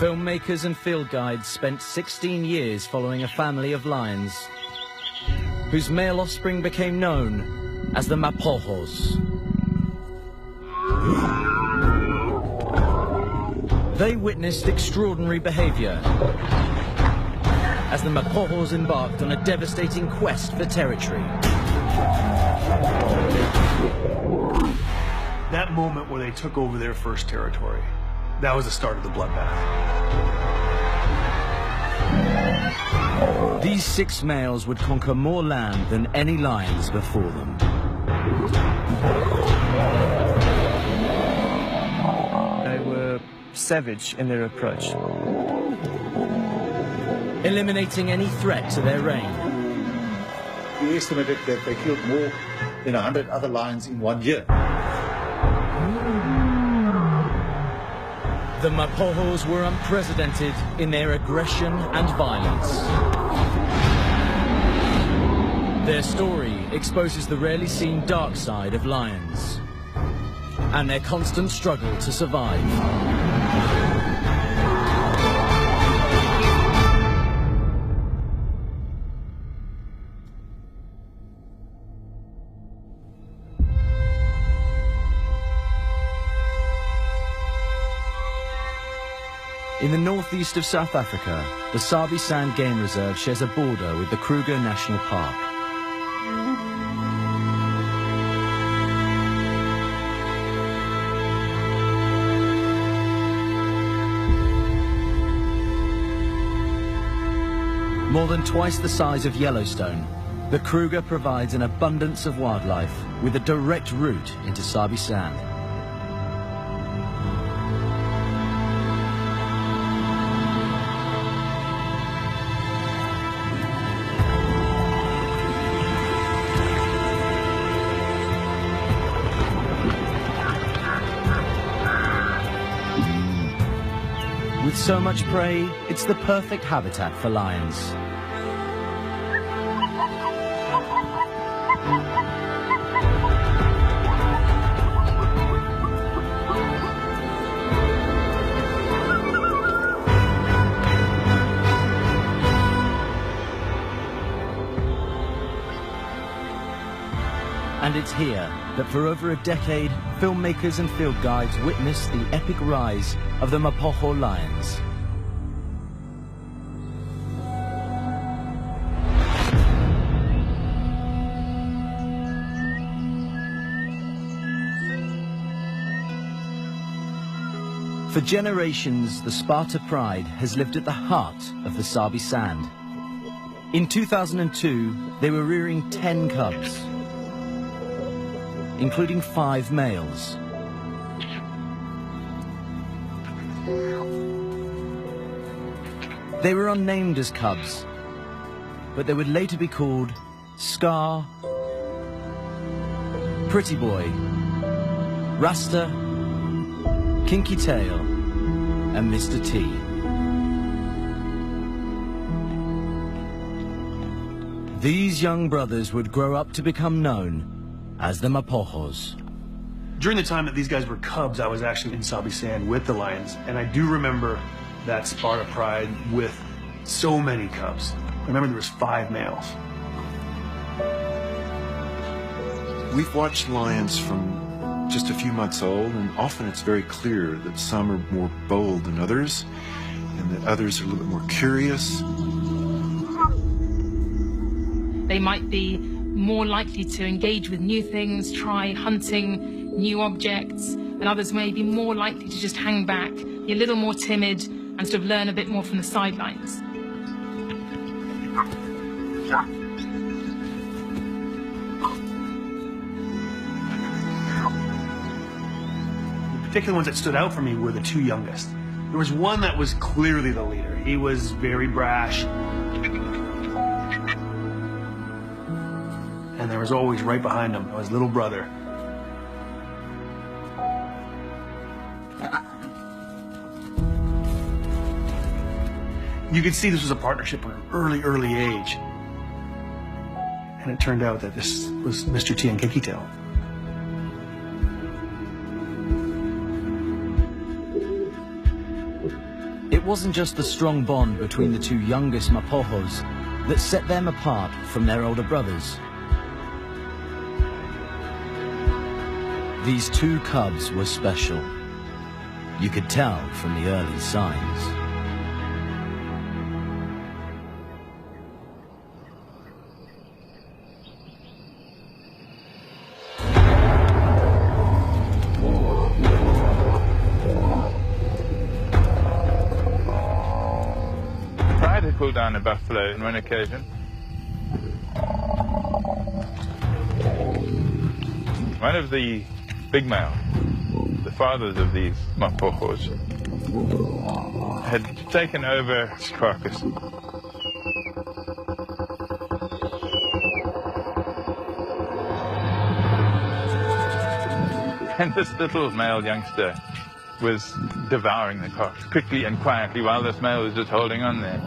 Filmmakers and field guides spent 16 years following a family of lions, whose male offspring became known as the Mapogos. They witnessed extraordinary behavior as the Mapogos embarked on a devastating quest for territory. That moment where they took over their first territory, that was the start of the bloodbath. These 6 males would conquer more land than any lions before them. They were savage in their approach, eliminating any threat to their reign. We estimated that they killed more than 100 other lions in 1 year. The Mapogos were unprecedented in their aggression and violence. Their story exposes the rarely seen dark side of lions and their constant struggle to survive. In the northeast of South Africa, the Sabi Sand Game Reserve shares a border with the Kruger National Park. More than twice the size of Yellowstone, the Kruger provides an abundance of wildlife with a direct route into Sabi Sand. With so much prey, it's the perfect habitat for lions. And it's here that for over a decade, filmmakers and field guides witnessed the epic rise of the Mapogo lions. For generations, the Sparta pride has lived at the heart of the Sabi Sand. In 2002, they were rearing 10 cubs, including 5 males. They were unnamed as cubs, but they would later be called Scar, Pretty Boy, Rasta, Kinky Tail, and Mr.T. These young brothers would grow up to become known as the Mapogos. During the time that these guys were cubs, I was actually in Sabi Sand with the lions, and I do remember that Sparta pride with so many cubs. I remember there was 5 males. We've watched lions from just a few months old, and often it's very clear that some are more bold than others, and that others are a little bit more curious. They might be more likely to engage with new things, try hunting new objects, and others may be more likely to just hang back, be a little more timid, and sort of learn a bit more from the sidelines. The particular ones that stood out for me were the 2 youngest. There was one that was clearly the leader. He was very brash. And there was always right behind him his little brother. You could see this was a partnership from an early age. And it turned out that this was Mr.T and Kinky Tail. It it wasn't just the strong bond between the two youngest Mapogos that set them apart from their older brothers. These two cubs were special. You could tell from the early signs. Tried to pull down a buffalo on one occasion. One of the big males, the fathers of these Mapogos, had taken over his carcass. And this little male youngster was devouring the carcass quickly and quietly while this male was just holding on there.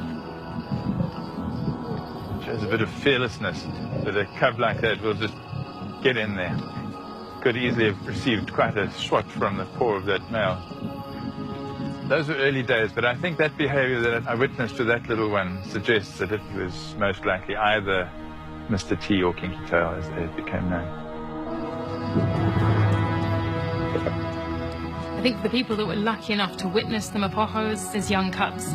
Shows a bit of fearlessness that a cub like that will just get in there. Could easily have received quite a swat from the paw of that male. Those were early days, but I think that behavior that I witnessed with that little one suggests that it was most likely either Mr.T or Kinky Tail as they became known. I think for the people that were lucky enough to witness the Mapogos as young cubs,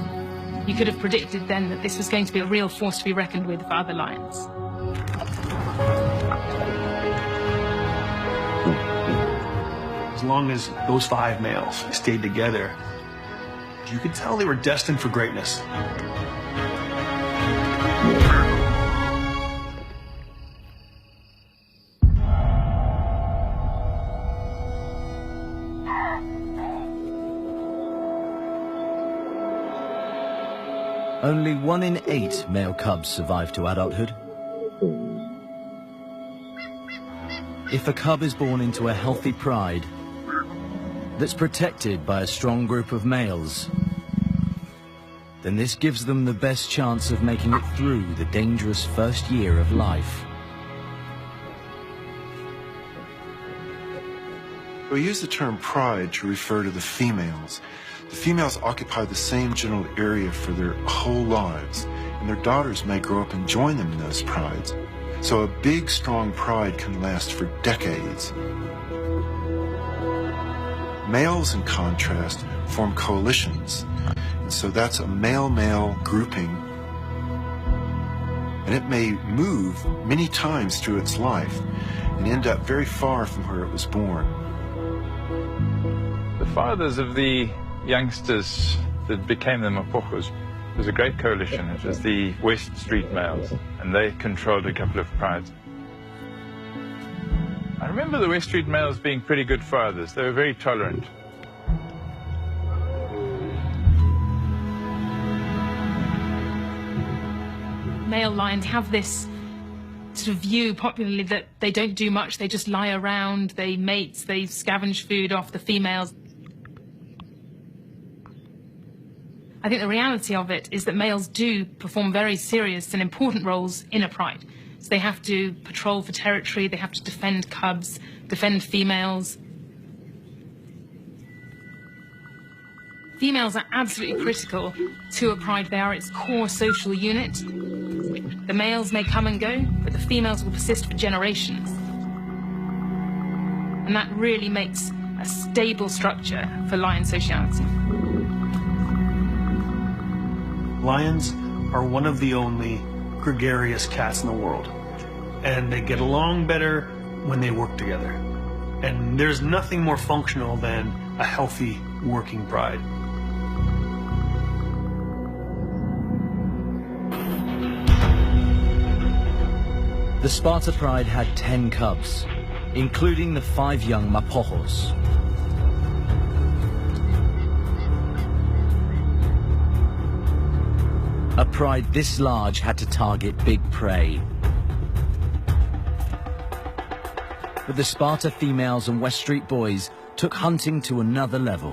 you could have predicted then that this was going to be a real force to be reckoned with for other lions. As long as those 5 males stayed together, you could tell they were destined for greatness. Only 1 in 8 male cubs survive to adulthood. If a cub is born into a healthy pride that's protected by a strong group of males, then this gives them the best chance of making it through the dangerous first year of life. We use the term pride to refer to the females. The females occupy the same general area for their whole lives, and their daughters may grow up and join them in those prides. So a big, strong pride can last for decades. Males, in contrast, form coalitions, and so that's a male-male grouping, and it may move many times through its life and end up very far from where it was born. The fathers of the youngsters that became the Mapogos was a great coalition. It was the West Street males, and they controlled a couple of prides. I remember the West Street males being pretty good fathers. They were very tolerant. Male lions have this sort of view popularly that they don't do much, they just lie around, they mate, they scavenge food off the females. I think the reality of it is that males do perform very serious and important roles in a pride. So they have to patrol for territory, they have to defend cubs, defend females. Females are absolutely critical to a pride. They are its core social unit. The males may come and go, but the females will persist for generations. And that really makes a stable structure for lion sociality. Lions are one of the only gregarious cats in the world, and they get along better when they work together. And there's nothing more functional than a healthy working pride. The Sparta pride had 10 cubs, including the 5 young Mapogos. A pride this large had to target big prey. But the Sparta females and West Street boys took hunting to another level.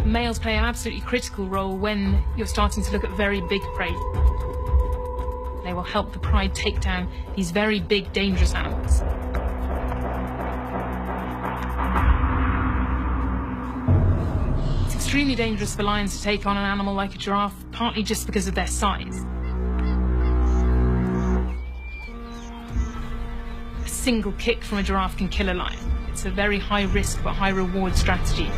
Males play an absolutely critical role when you're starting to look at very big prey. They will help the pride take down these very big, dangerous animals. It's extremely dangerous for lions to take on an animal like a giraffe, partly just because of their size. A single kick from a giraffe can kill a lion. It's a very high risk but high reward strategy.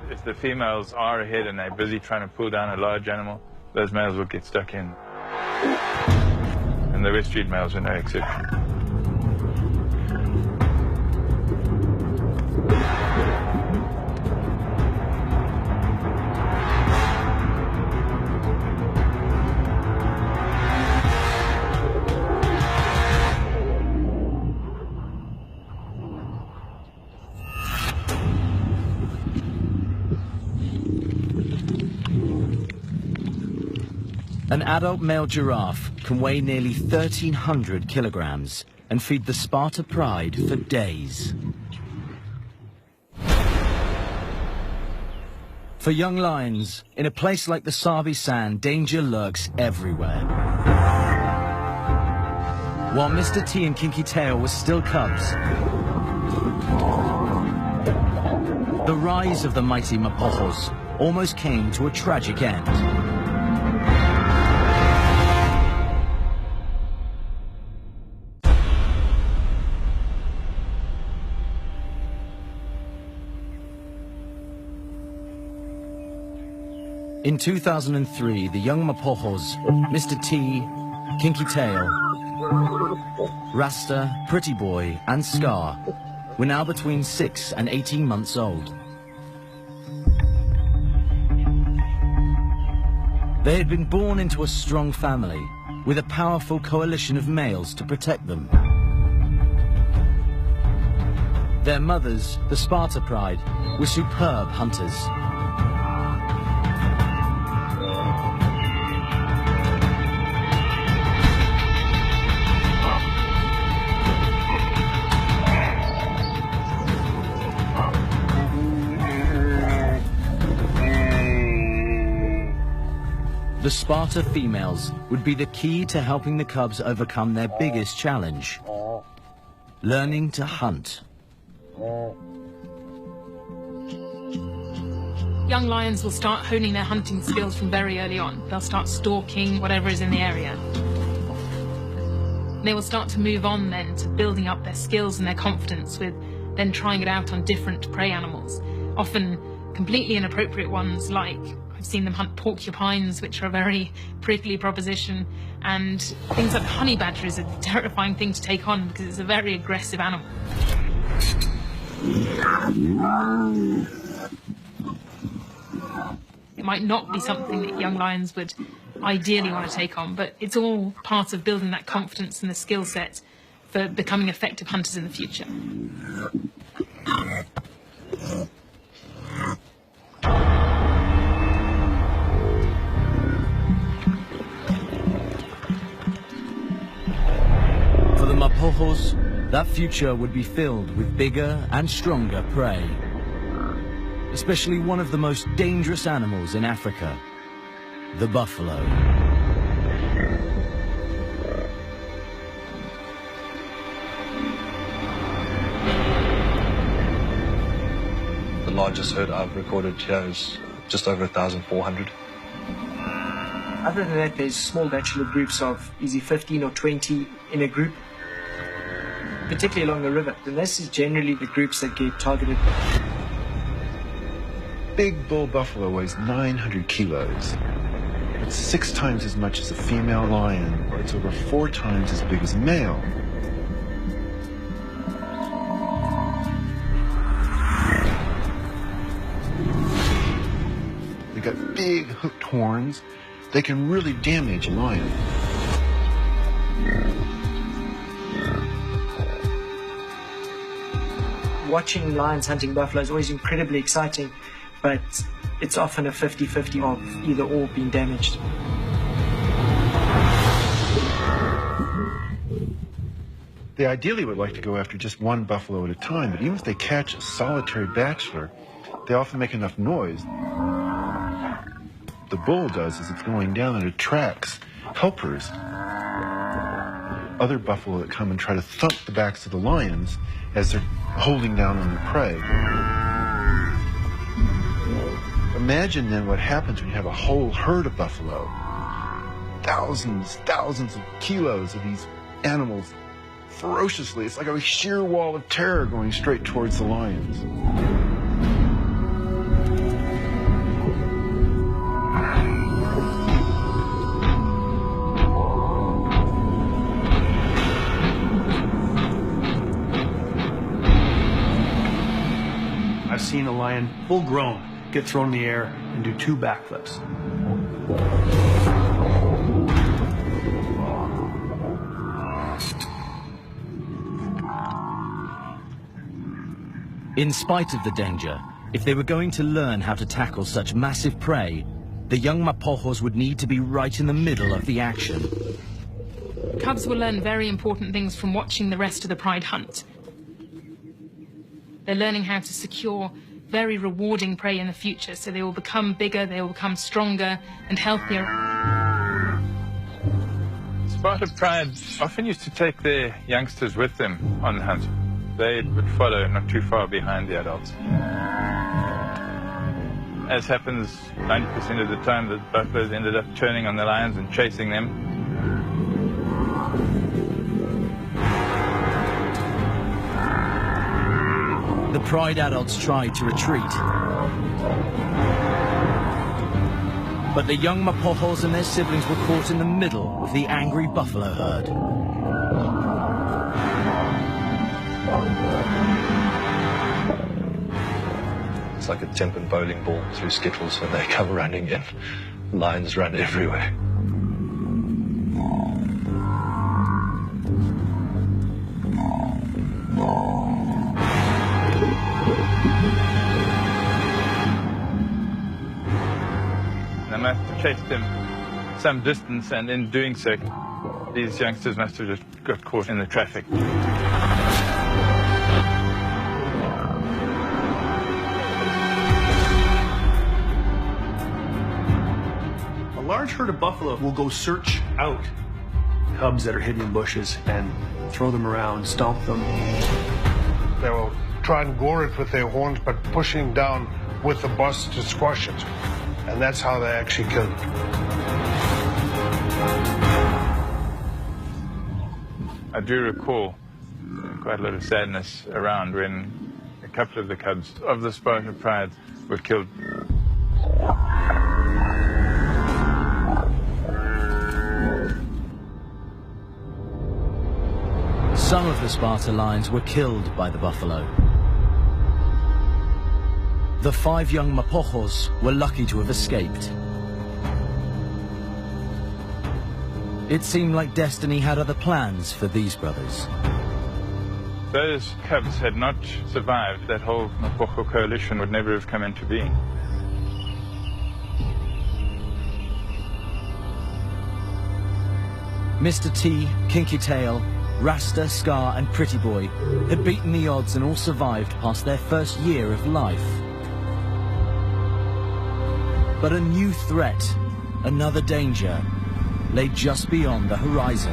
If the females are ahead and they're busy trying to pull down a large animal, those males will get stuck in. And the West Street males are no exception. An adult male giraffe can weigh nearly 1,300 kilograms and feed the Sparta pride for days. For young lions, in a place like the Sabi sand, danger lurks everywhere. While Mr.T and Kinky Tail were still cubs, the rise of the mighty Mapogos almost came to a tragic end. In 2003, the young Mapogos, Mr.T, Kinky Tail, Rasta, Pretty Boy and Scar were now between 6 and 18 months old. They had been born into a strong family with a powerful coalition of males to protect them. Their mothers, the Sparta pride, were superb hunters. The Sparta females would be the key to helping the cubs overcome their biggest challenge, learning to hunt. Young lions will start honing their hunting skills from very early on. They'll start stalking whatever is in the area. They will start to move on then to building up their skills and their confidence with then trying it out on different prey animals, often completely inappropriate ones like I've seen them hunt porcupines, which are a very prickly proposition, and things like honey badger is a terrifying thing to take on because it's a very aggressive animal. It might not be something that young lions would ideally want to take on, but it's all part of building that confidence and the skill set for becoming effective hunters in the future. For the Mapogos, that future would be filled with bigger and stronger prey, especially one of the most dangerous animals in Africa, the buffalo. The largest herd I've recorded here is just over 1,400. Other than that, there's small bachelor groups of easy 15 or 20 in a group, particularly along the river. And this is generally the groups that get targeted. Big bull buffalo weighs 900 kilos. It's 6 times as much as a female lion, or it's over 4 times as big as a male. They got big hooked horns. They can really damage a lion. Watching lions hunting buffalo is always incredibly exciting, but it's often a 50-50 of either or being damaged. They ideally would like to go after just one buffalo at a time, but even if they catch a solitary bachelor, they often make enough noise. The bull does is it's going down and attracts helpers, other buffalo that come and try to thump the backs of the lions as they're holding down on their prey. Imagine then what happens when you have a whole herd of buffalo. Thousands of kilos of these animals ferociously. It's like a sheer wall of terror going straight towards the lions. I've seen a lion full grown get thrown in the air and do 2 backflips. In spite of the danger, if they were going to learn how to tackle such massive prey, the young Mapogos would need to be right in the middle of the action. Cubs will learn very important things from watching the rest of the pride hunt. They're learning how to secure very rewarding prey in the future, so they will become bigger, they will become stronger and healthier. Sparta Pride often used to take their youngsters with them on the hunt. They would follow not too far behind the adults. As happens 90% of the time, the buffaloes ended up turning on the lions and chasing them. The pride adults tried to retreat, but the young Mapogos and their siblings were caught in the middle of the angry buffalo herd. It's like a tempered bowling ball through skittles when they come running in. Lions run everywhere. They must have chased them some distance, and in doing so, these youngsters must have just got caught in the traffic. A large herd of buffalo will go search out cubs that are hidden in bushes and throw them around, stomp them. They will try and gore it with their horns, but pushing down with the bus to squash it. And that's how they actually kill it. I do recall quite a lot of sadness around when a couple of the cubs of the Sparta Pride were killed. Some of the Sparta lions were killed by the buffalo. The 5 young Mapogos were lucky to have escaped. It seemed like destiny had other plans for these brothers. If those cubs had not survived, that whole Mapogo coalition would never have come into being. Mr.T, Kinky Tail, Rasta, Scar and Pretty Boy had beaten the odds and all survived past their first year of life. But a new threat, another danger, lay just beyond the horizon.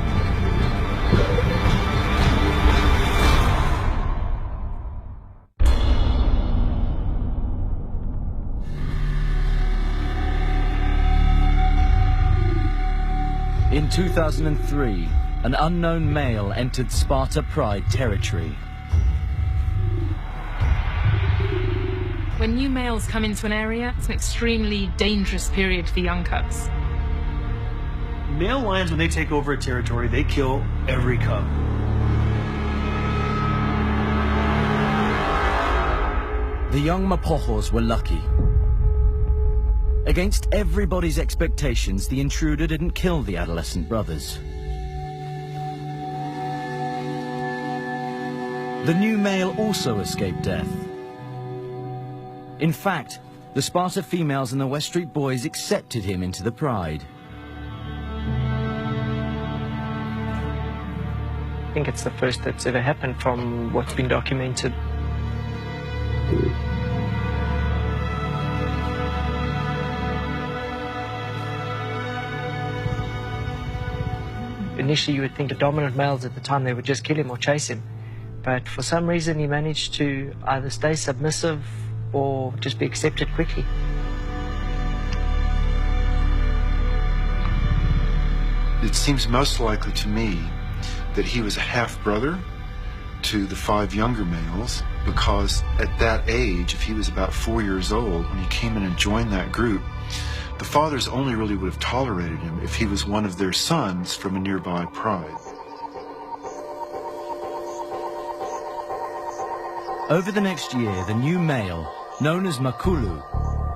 In 2003, an unknown male entered Sparta Pride territory. When new males come into an area, it's an extremely dangerous period for young cubs. Male lions, when they take over a territory, they kill every cub. The young Mapogos were lucky. Against everybody's expectations, the intruder didn't kill the adolescent brothers. The new male also escaped death. In fact, the Sparta females and the West Street boys accepted him into the pride. I think it's the first that's ever happened from what's been documented. initially you would think the dominant males at the time, they would just kill him or chase him. But for some reason he managed to either stay submissive or just be accepted quickly. It seems most likely to me that he was a half-brother to the 5 younger males, because at that age, if he was about 4 years old, when he came in and joined that group, the fathers only really would have tolerated him if he was one of their sons from a nearby pride. Over the next year, the new male, known as Makhulu,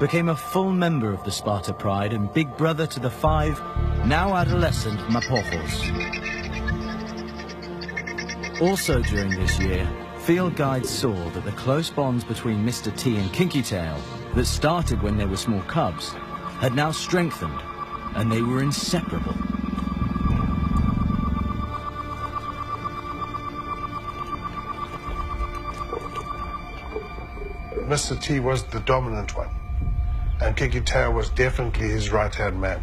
became a full member of the Sparta Pride and big brother to the 5 now adolescent Mapogos. Also during this year, field guides saw that the close bonds between Mr.T and Kinky Tail that started when they were small cubs had now strengthened, and they were inseparable. Mr.T was the dominant one, and Kinky Tail was definitely his right-hand man.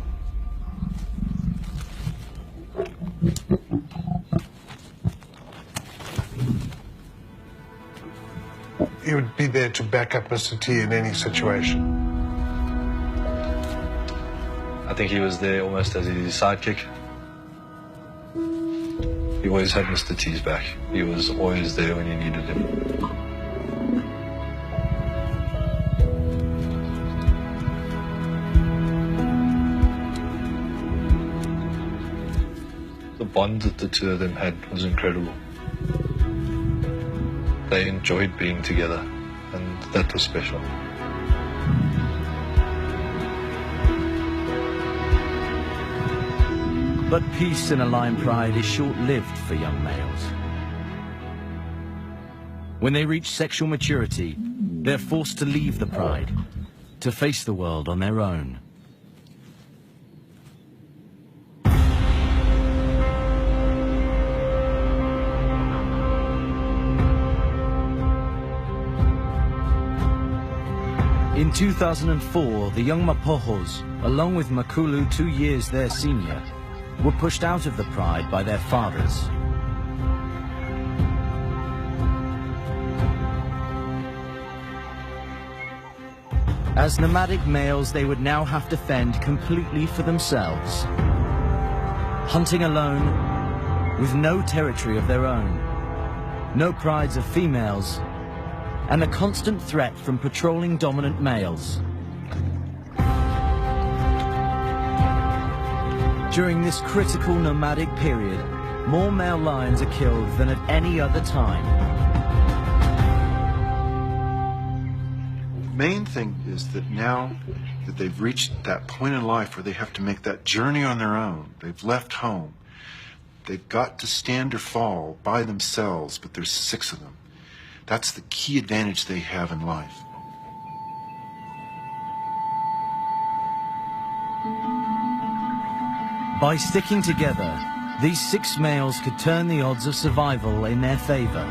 He would be there to back up Mr.T in any situation. I think he was there almost as his sidekick. He always had Mr.T's back. He was always there when you needed him. The bond that the two of them had was incredible. They enjoyed being together, and that was special. But peace in a lion pride is short-lived for young males. When they reach sexual maturity, they're forced to leave the pride, to face the world on their own. In 2004, the young Mapogos, along with Makhulu 2 years their senior, were pushed out of the pride by their fathers. As nomadic males, they would now have to fend completely for themselves, hunting alone, with no territory of their own, no prides of females, and a constant threat from patrolling dominant males. During this critical nomadic period, more male lions are killed than at any other time. The main thing is that now that they've reached that point in life where they have to make that journey on their own, they've left home, they've got to stand or fall by themselves, but there's 6 of them. That's the key advantage they have in life. By sticking together, these 6 males could turn the odds of survival in their favor.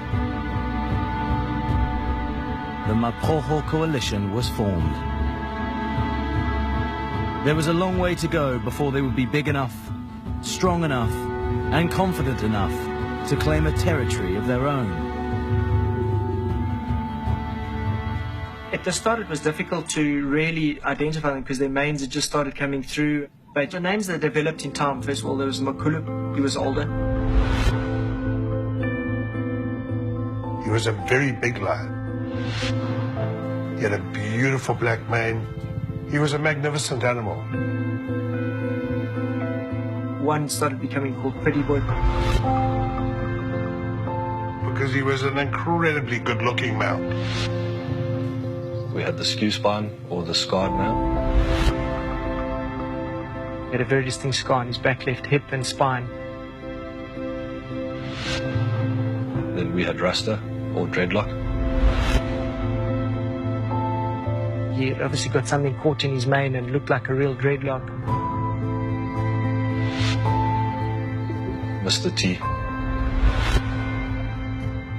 The Mapogo coalition was formed. There was a long way to go before they would be big enough, strong enough, and confident enough to claim a territory of their own. At the start, it was difficult to really identify them because their manes had just started coming through. But the names that developed in time, first of all, there was Makhulu. He was older. He was a very big lion. He had a beautiful black mane. He was a magnificent animal. One started becoming called Pretty Boy, because he was an incredibly good-looking male. We had the skew spine, or the scarred male. He had a very distinct scar on his back left hip and spine. Then we had Rasta, or dreadlock. He obviously got something caught in his mane and looked like a real dreadlock. Mr.T,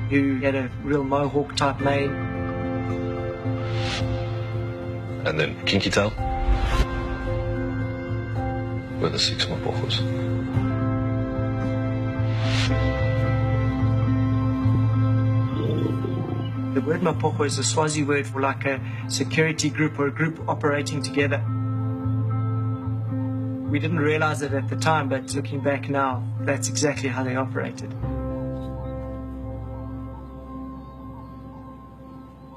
who had a real mohawk type mane. and then Kinky Tail were the 6 Mapogos. The word mapogo is a Swazi word for like a security group or a group operating together. We didn't realize it at the time, but looking back now, that's exactly how they operated.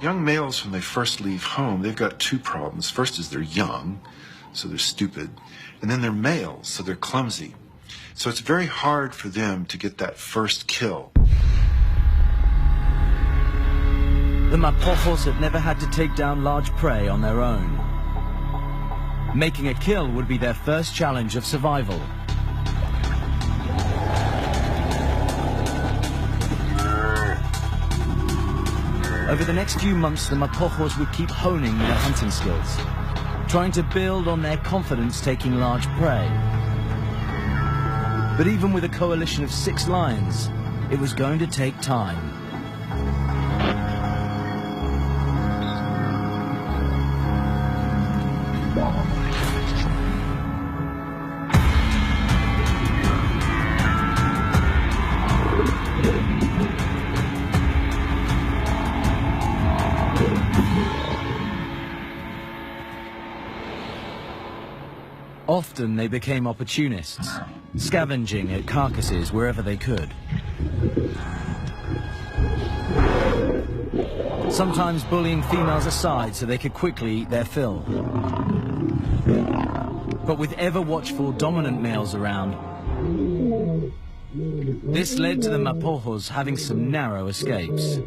Young males, when they first leave home, they've got two problems. First is they're young, so they're stupid. And then they're males, so they're clumsy. So it's very hard for them to get that first kill. The Mapogos had never had to take down large prey on their own. Making a kill would be their first challenge of survival. Over the next few months, the Mapogos would keep honing their hunting skills, trying to build on their confidence taking large prey. But even with a coalition of 6 lions, it was going to take time. Often they became opportunists, scavenging at carcasses wherever they could. Sometimes bullying females aside so they could quickly eat their fill. But with ever-watchful dominant males around, this led to the Mapogos having some narrow escapes.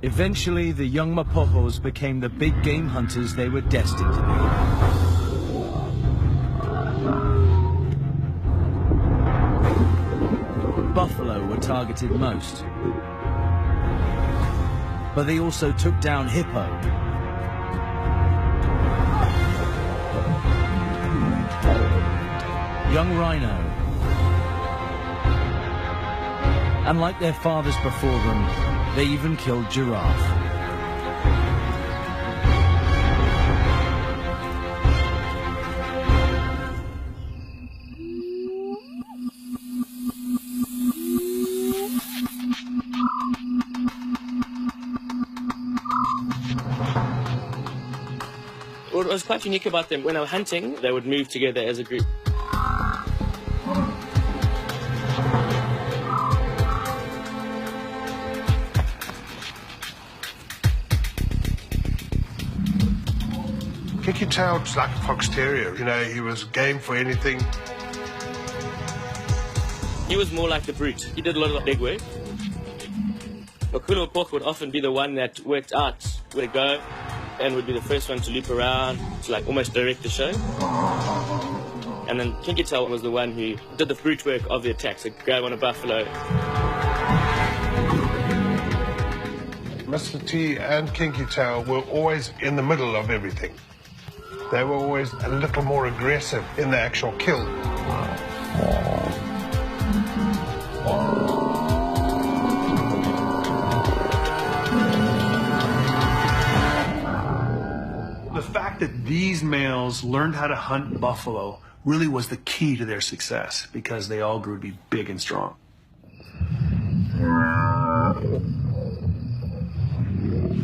Eventually, the young Mapogos became the big game hunters they were destined to be. Buffalo were targeted most, but they also took down hippo, young rhino, and like their fathers before them, they even killed giraffe. What was quite unique about them, when they were hunting, they would move together as a group. Kinky Tail was like a fox terrier. You know, he was game for anything. He was more like the brute. He did a lot of leg work. Makhulu would often be the one that worked out where to go and would be the first one to loop around, to like almost direct the show. And then Kinky Tail was the one who did the brute work of the attack, so grab on a buffalo. Mr.T and Kinky Tail were always in the middle of everything. They were always a little more aggressive in the actual kill. The fact that these males learned how to hunt buffalo really was the key to their success, because they all grew to be big and strong.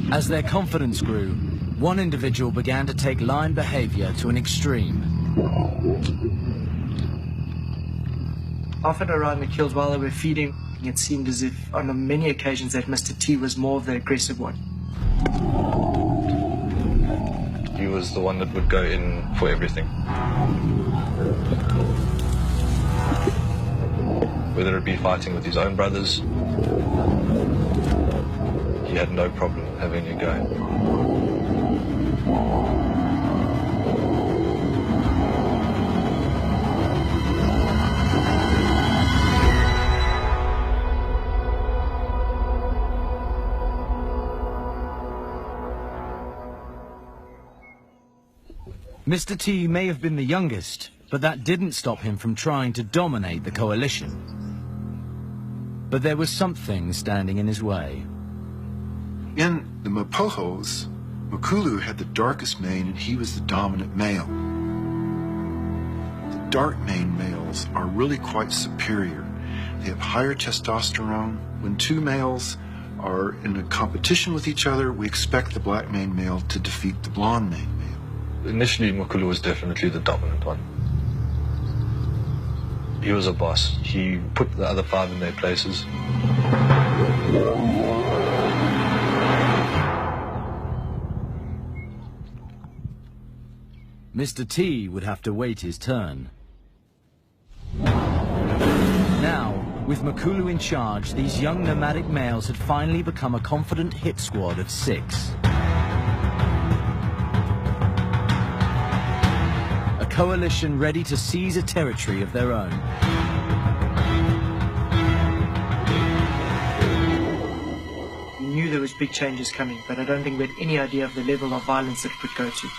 As their confidence grew, one individual began to take lion behavior to an extreme. Often around the kills while they were feeding, it seemed as if on many occasions that Mr. T was more of the aggressive one. He was the one that would go in for everything. Whether it be fighting with his own brothers, he had no problem having a go. Mr.T may have been the youngest, but that didn't stop him from trying to dominate the coalition. But there was something standing in his way. In the Mapogos, Makhulu had the darkest mane and he was the dominant male. The dark mane males are really quite superior. They have higher testosterone. When two males are in a competition with each other, we expect the black mane male to defeat the blonde mane male. Initially, Makhulu was definitely the dominant one. He was a boss. He put the other 5 in their places. Mr.T would have to wait his turn. Now, with Makhulu in charge, these young nomadic males had finally become a confident hit squad of 6. A coalition ready to seize a territory of their own. We knew there was big changes coming, but I don't think we had any idea of the level of violence that it could go to.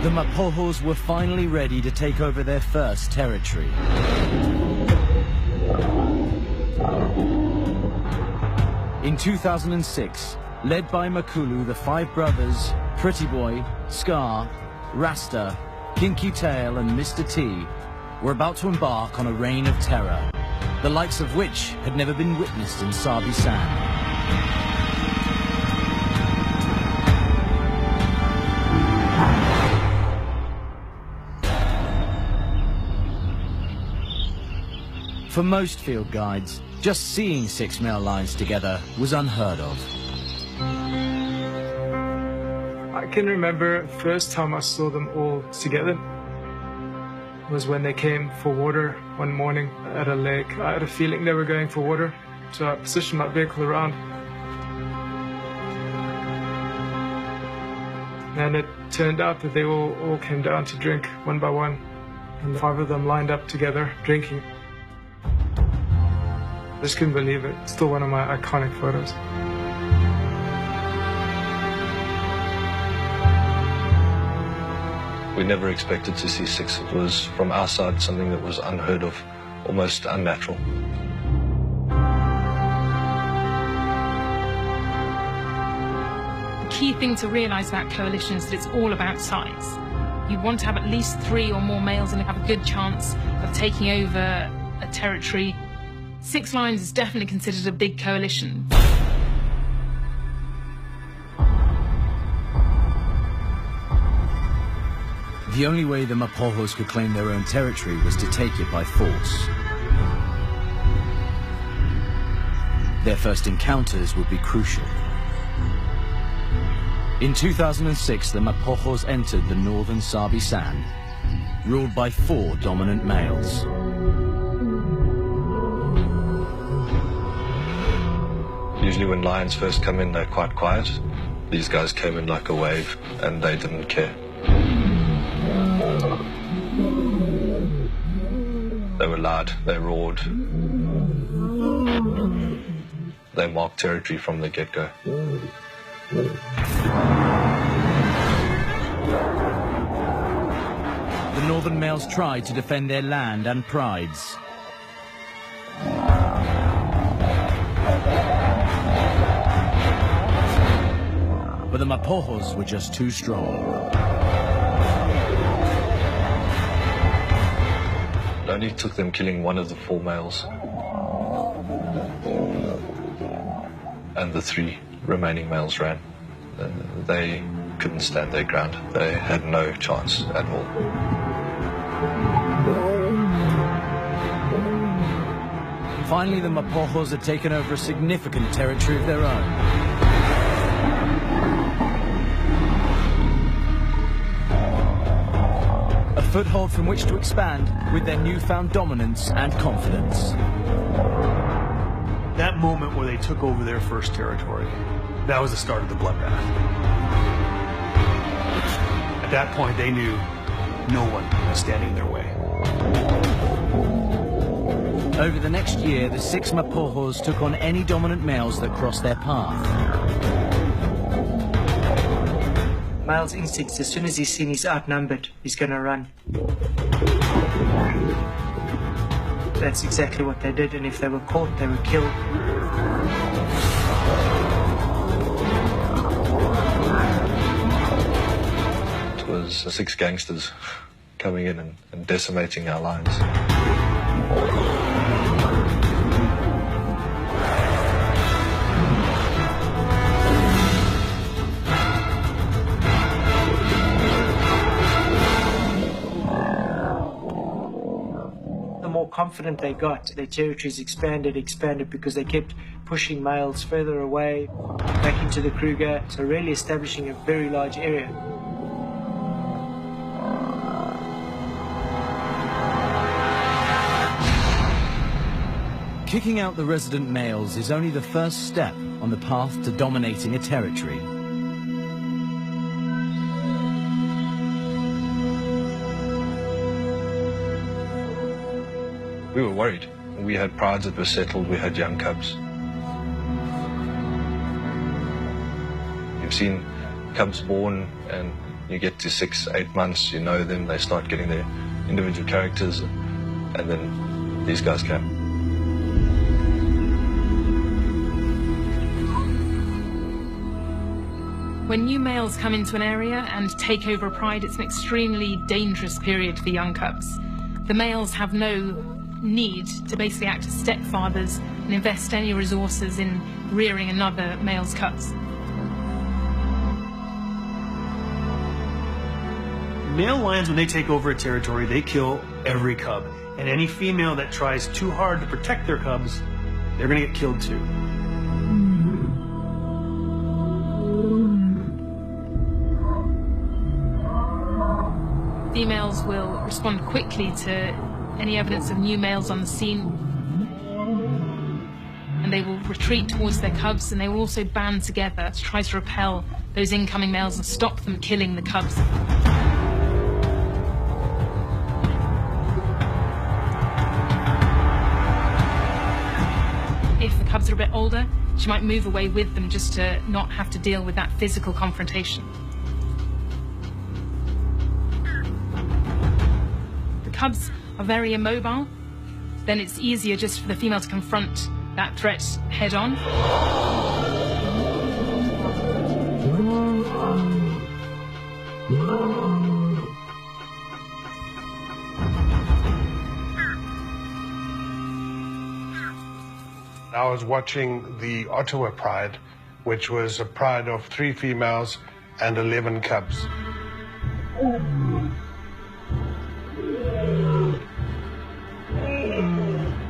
The Mapogos were finally ready to take over their first territory. In 2006, led by Makhulu, the 5 brothers, Pretty Boy, Scar, Rasta, Kinky Tail and Mr.T were about to embark on a reign of terror, the likes of which had never been witnessed in Sabi Sand. For most field guides, just seeing 6 male lions together was unheard of. I can remember the first time I saw them all together was when they came for water one morning at a lake. I had a feeling they were going for water, so I positioned my vehicle around. And it turned out that they all came down to drink one by one, and the 5 of them lined up together drinking. I just couldn't believe it. It's still one of my iconic photos. We never expected to see 6. It was, from our side, something that was unheard of, almost unnatural. The key thing to realise about coalition is that it's all about size. You want to have at least 3 or more males and have a good chance of taking over a territory. 6 lions is definitely considered a big coalition. The only way the Mapogos could claim their own territory was to take it by force. Their first encounters would be crucial. In 2006, the Mapogos entered the northern Sabi Sand, ruled by 4 dominant males. Usually when lions first come in, they're quite quiet. These guys came in like a wave, and they didn't care. They were loud, they roared. They marked territory from the get-go. The northern males tried to defend their land and prides. But the Mapogos were just too strong. It only took them killing one of the 4 males. And the 3 remaining males ran. They couldn't stand their ground. They had no chance at all. Finally, the Mapogos had taken over a significant territory of their own. A foothold from which to expand with their newfound dominance and confidence. That moment where they took over their first territory, that was the start of the bloodbath. At that point, they knew no one was standing in their way. Over the next year, the 6 Mapogos took on any dominant males that crossed their path. Male's instincts, as soon as he's seen he's outnumbered, he's going to run. That's exactly what they did, and if they were caught, they were killed. It was 6 gangsters coming in and decimating our lines. The more confident they got, their territories expanded because they kept pushing males further away, back into the Kruger, so really establishing a very large area. Kicking out the resident males is only the first step on the path to dominating a territory. We were worried. We had prides that were settled, we had young cubs. You've seen cubs born and you get to 6, 8 months, you know them, they start getting their individual characters, and then these guys came. When new males come into an area and take over a pride, it's an extremely dangerous period for young cubs. The males have no need to basically act as stepfathers and invest any resources in rearing another male's cubs. Male lions, when they take over a territory, they kill every cub. And any female that tries too hard to protect their cubs, they're going to get killed too. Females will respond quickly to any evidence of new males on the scene, and they will retreat towards their cubs, and they will also band together to try to repel those incoming males and stop them killing the cubs. If the cubs are a bit older, she might move away with them just to not have to deal with that physical confrontation. The cubs are very immobile, then it's easier just for the female to confront that threat head on. I was watching the Ottawa Pride, which was a pride of 3 females and 11 cubs.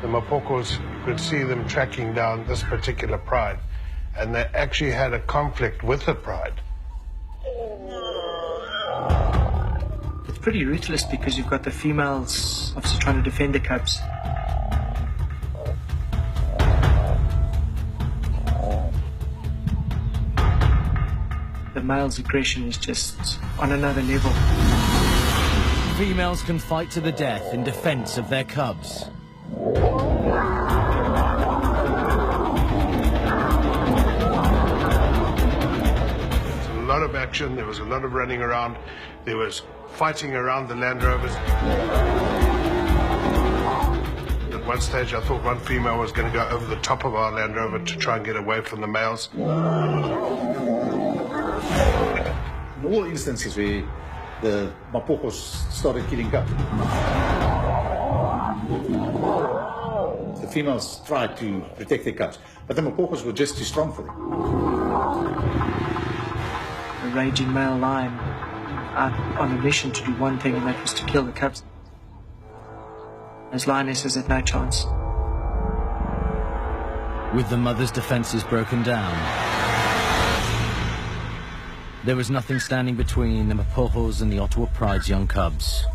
The Mapogos could see them tracking down this particular pride, and they actually had a conflict with the pride. It's pretty ruthless because you've got the females obviously trying to defend the cubs. The male's aggression is just on another level. Females can fight to the death in defense of their cubs. There was a lot of action, there was a lot of running around, there was fighting around the Land Rovers. At one stage I thought one female was going to go over the top of our Land Rover to try and get away from the males. In all instances where the Mapogos started killing cubs, the females tried to protect their cubs, but the Mapogos were just too strong for them. A raging male lion out on a mission to do one thing, and that was to kill the cubs. Those lionesses had no chance. With the mother's defenses broken down, there was nothing standing between the Mapogos and the Ottawa Pride's young cubs.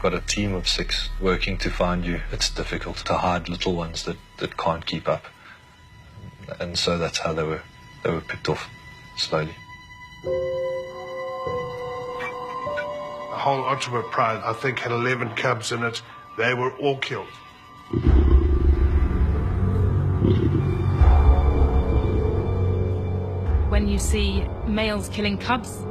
got a team of 6 working to find you, it's difficult to hide little ones that can't keep up. And so that's how they were picked off slowly. The whole Ottawa Pride, I think, had 11 cubs in it. They were all killed. When you see males killing cubs,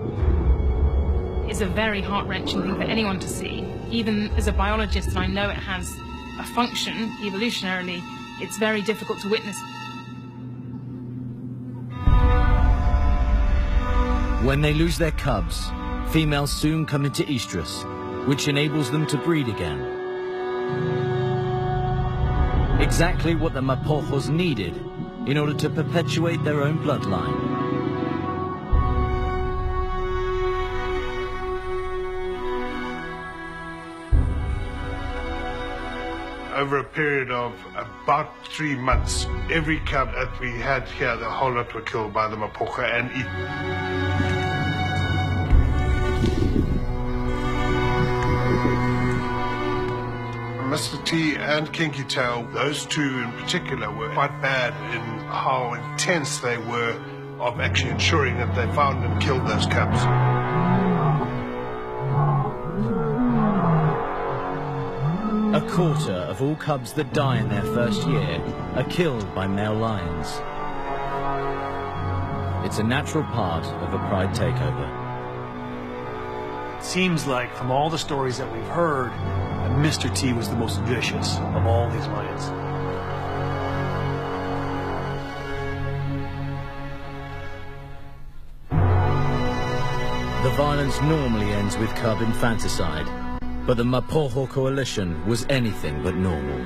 it's a very heart-wrenching thing for anyone to see. Even as a biologist, and I know it has a function evolutionarily, it's very difficult to witness. When they lose their cubs, females soon come into estrus, which enables them to breed again. Exactly what the Mapogos needed in order to perpetuate their own bloodline. Over a period of about 3 months, every cub that we had here, the whole lot were killed by the mapogo and eaten. Mr.T and Kinky Tail, those 2 in particular, were quite bad in how intense they were of actually ensuring that they found and killed those cubs. A quarter of all cubs that die in their first year are killed by male lions. It's a natural part of a pride takeover. It seems like from all the stories that we've heard, Mr.T was the most vicious of all these lions. The violence normally ends with cub infanticide, but the Mapogo coalition was anything but normal.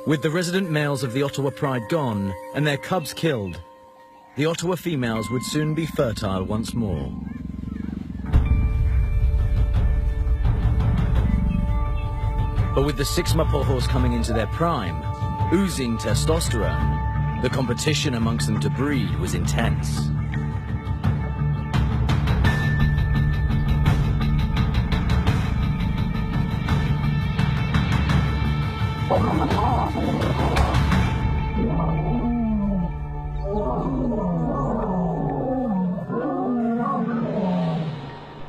With the resident males of the Ottawa Pride gone and their cubs killed, the Ottawa females would soon be fertile once more. But with the 6 Mapogos coming into their prime, oozing testosterone, the competition amongst them to breed was intense.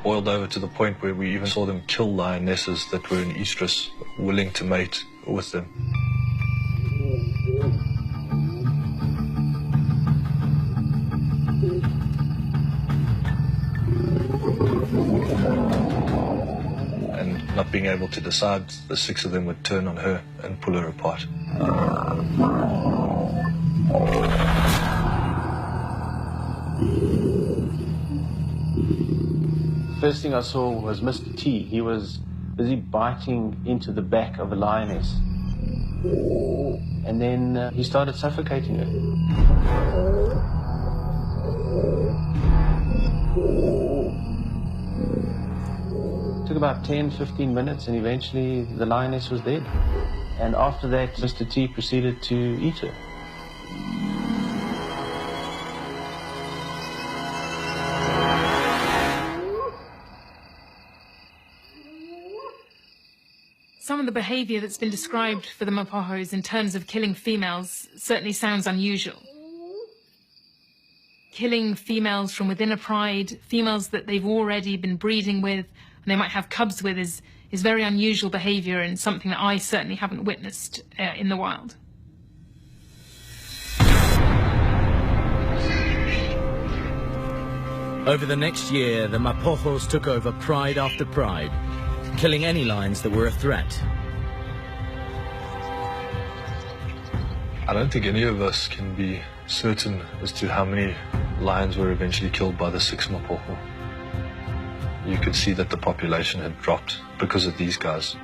Boiled over to the point where we even saw them kill lionesses that were in estrus, willing to mate with them. And not being able to decide, the 6 of them would turn on her and pull her apart. First thing I saw was Mr.T. He was busy biting into the back of a lioness. And then he started suffocating her. It took about 10-15 minutes and eventually the lioness was dead. And after that, Mr.T. proceeded to eat her. Some of the behavior that's been described for the Mapogos in terms of killing females certainly sounds unusual. Killing females from within a pride, females that they've already been breeding with, and they might have cubs with, is very unusual behavior and something that I certainly haven't witnessed in the wild. Over the next year, the Mapogos took over pride after pride, killing any lions that were a threat. I don't think any of us can be certain as to how many lions were eventually killed by the 6 Mapogo. You could see that the population had dropped because of these guys.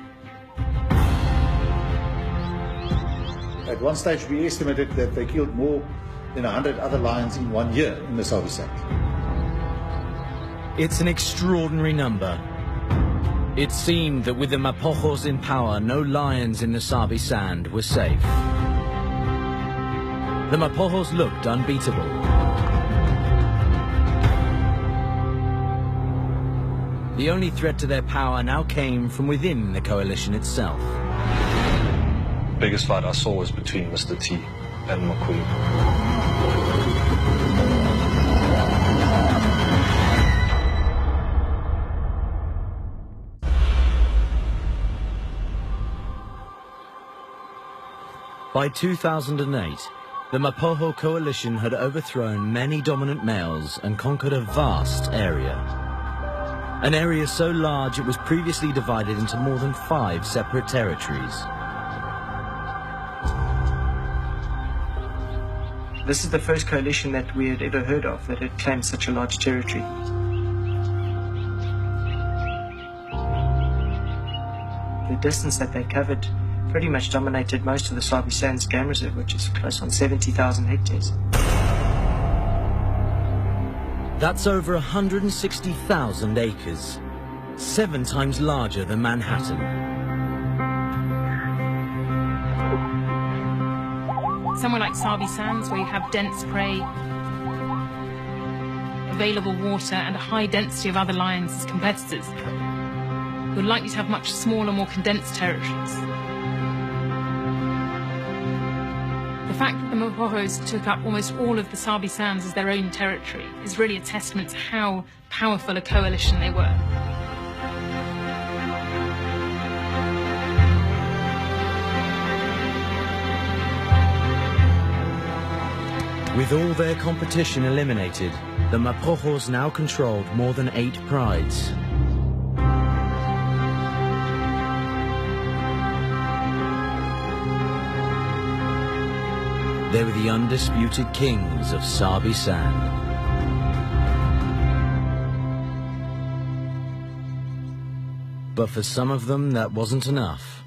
At one stage, we estimated that they killed more than 100 other lions in 1 year in the Sabi. It's an extraordinary number. It seemed that with the Mapogos in power, no lions in the Sabi sand were safe. The Mapogos looked unbeatable. The only threat to their power now came from within the coalition itself. The biggest fight I saw was between Mr.T and Makhulu. By 2008, the Mapogo coalition had overthrown many dominant males and conquered a vast area. An area so large it was previously divided into more than 5 separate territories. This is the first coalition that we had ever heard of that had claimed such a large territory. The distance that they covered pretty much dominated most of the Sabi Sands Game Reserve, which is close on 70,000 hectares. That's over 160,000 acres, 7 times larger than Manhattan. Somewhere like Sabi Sands, where you have dense prey, available water, and a high density of other lions as competitors, you're likely to have much smaller, more condensed territories. The fact that the Mapogos took up almost all of the Sabi Sands as their own territory is really a testament to how powerful a coalition they were. With all their competition eliminated, the Mapogos now controlled more than 8 prides. They were the undisputed kings of Sabi Sand. But for some of them, that wasn't enough.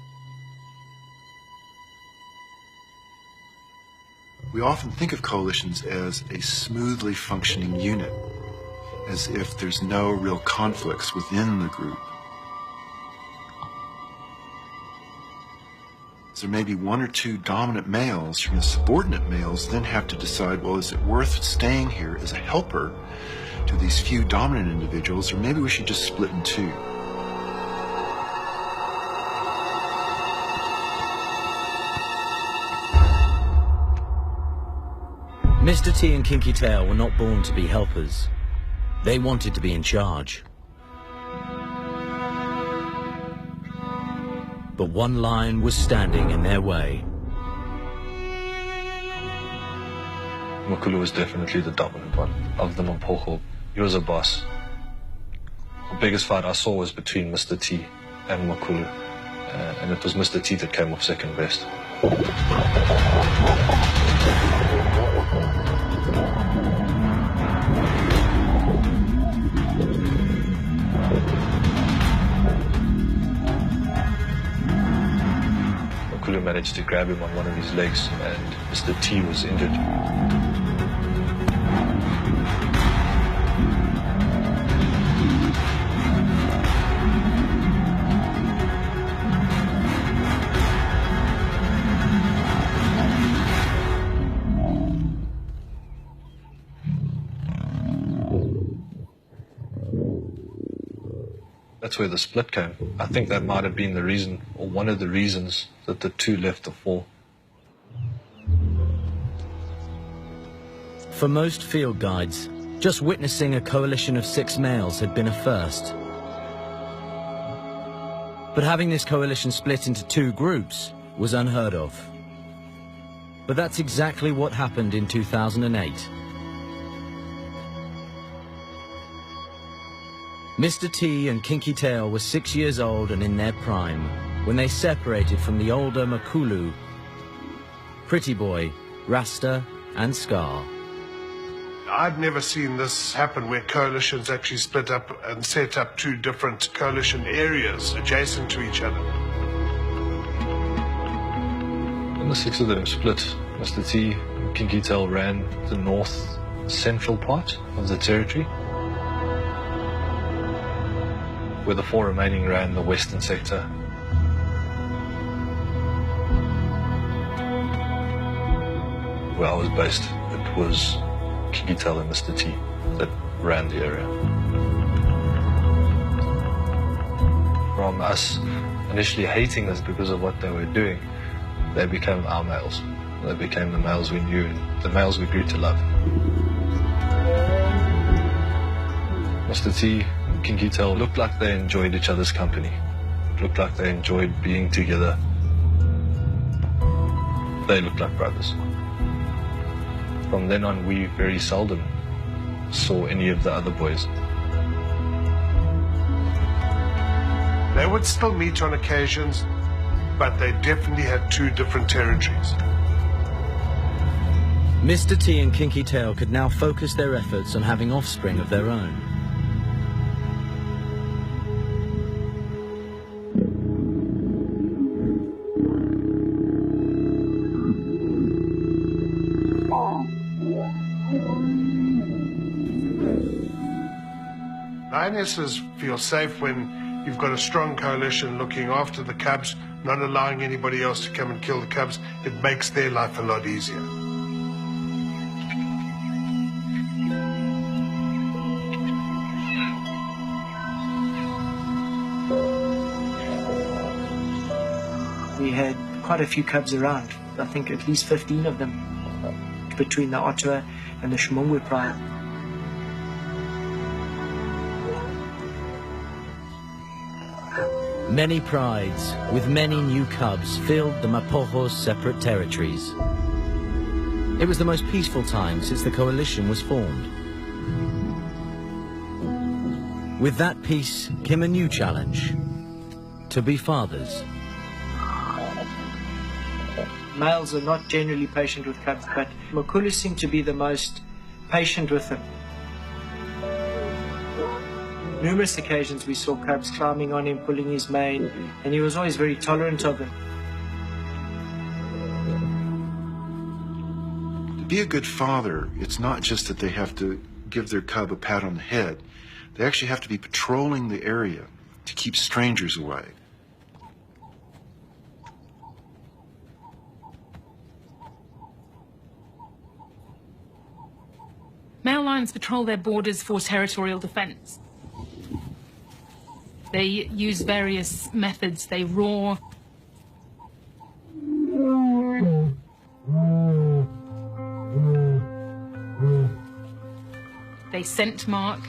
We often think of coalitions as a smoothly functioning unit, as if there's no real conflicts within the group. So maybe 1 or 2 dominant males from the subordinate males then have to decide, well, is it worth staying here as a helper to these few dominant individuals, or maybe we should just split in 2. Mr.T and Kinky Tail were not born to be helpers. They wanted to be in charge. But one lion was standing in their way. Makhulu was definitely the dominant one of the Mapogo. He was a boss. The biggest fight I saw was between Mr.T and Makhulu, and it was Mr.T that came off second best. Makhulu managed to grab him on one of his legs, and Mr.T was injured. That's where the split came. I think that might have been the reason, or one of the reasons, that the 2 left the 4. For most field guides, just witnessing a coalition of 6 males had been a first. But having this coalition split into 2 groups was unheard of. But that's exactly what happened in 2008. Mr.T and Kinky Tail were 6 years old and in their prime when they separated from the older Makhulu, Pretty Boy, Rasta and Scar. I've never seen this happen where coalitions actually split up and set up 2 different coalition areas adjacent to each other. When the 6 of them split, Mr.T and Kinky Tail ran the north central part of the territory. where the 4 remaining ran the western sector. Where I was based, it was Kinky Tail and Mr.T that ran the area. From us initially hating us because of what they were doing, they became our males. They became the males we knew and the males we grew to love. Mr.T and Kinky Tail looked like they enjoyed each other's company. Looked like they enjoyed being together. They looked like brothers. From then on, we very seldom saw any of the other boys. They would still meet on occasions, but they definitely had 2 different territories. Mr.T and Kinky Tail could now focus their efforts on having offspring of their own. Lionesses feel safe when you've got a strong coalition looking after the cubs, not allowing anybody else to come and kill the cubs. It makes their life a lot easier. We had quite a few cubs around. I think at least 15 of them between the Ottawa and the Shimongwe pride. Many prides, with many new cubs, filled the Mapogos' separate territories. It was the most peaceful time since the coalition was formed. With that peace came a new challenge: to be fathers. Males are not generally patient with cubs, but Makhulu seemed to be the most patient with them. Numerous occasions we saw cubs climbing on him, pulling his mane, and he was always very tolerant of them. To be a good father, it's not just that they have to give their cub a pat on the head. They actually have to be patrolling the area to keep strangers away. Male lions patrol their borders for territorial defense. They use various methods. They roar. They scent mark.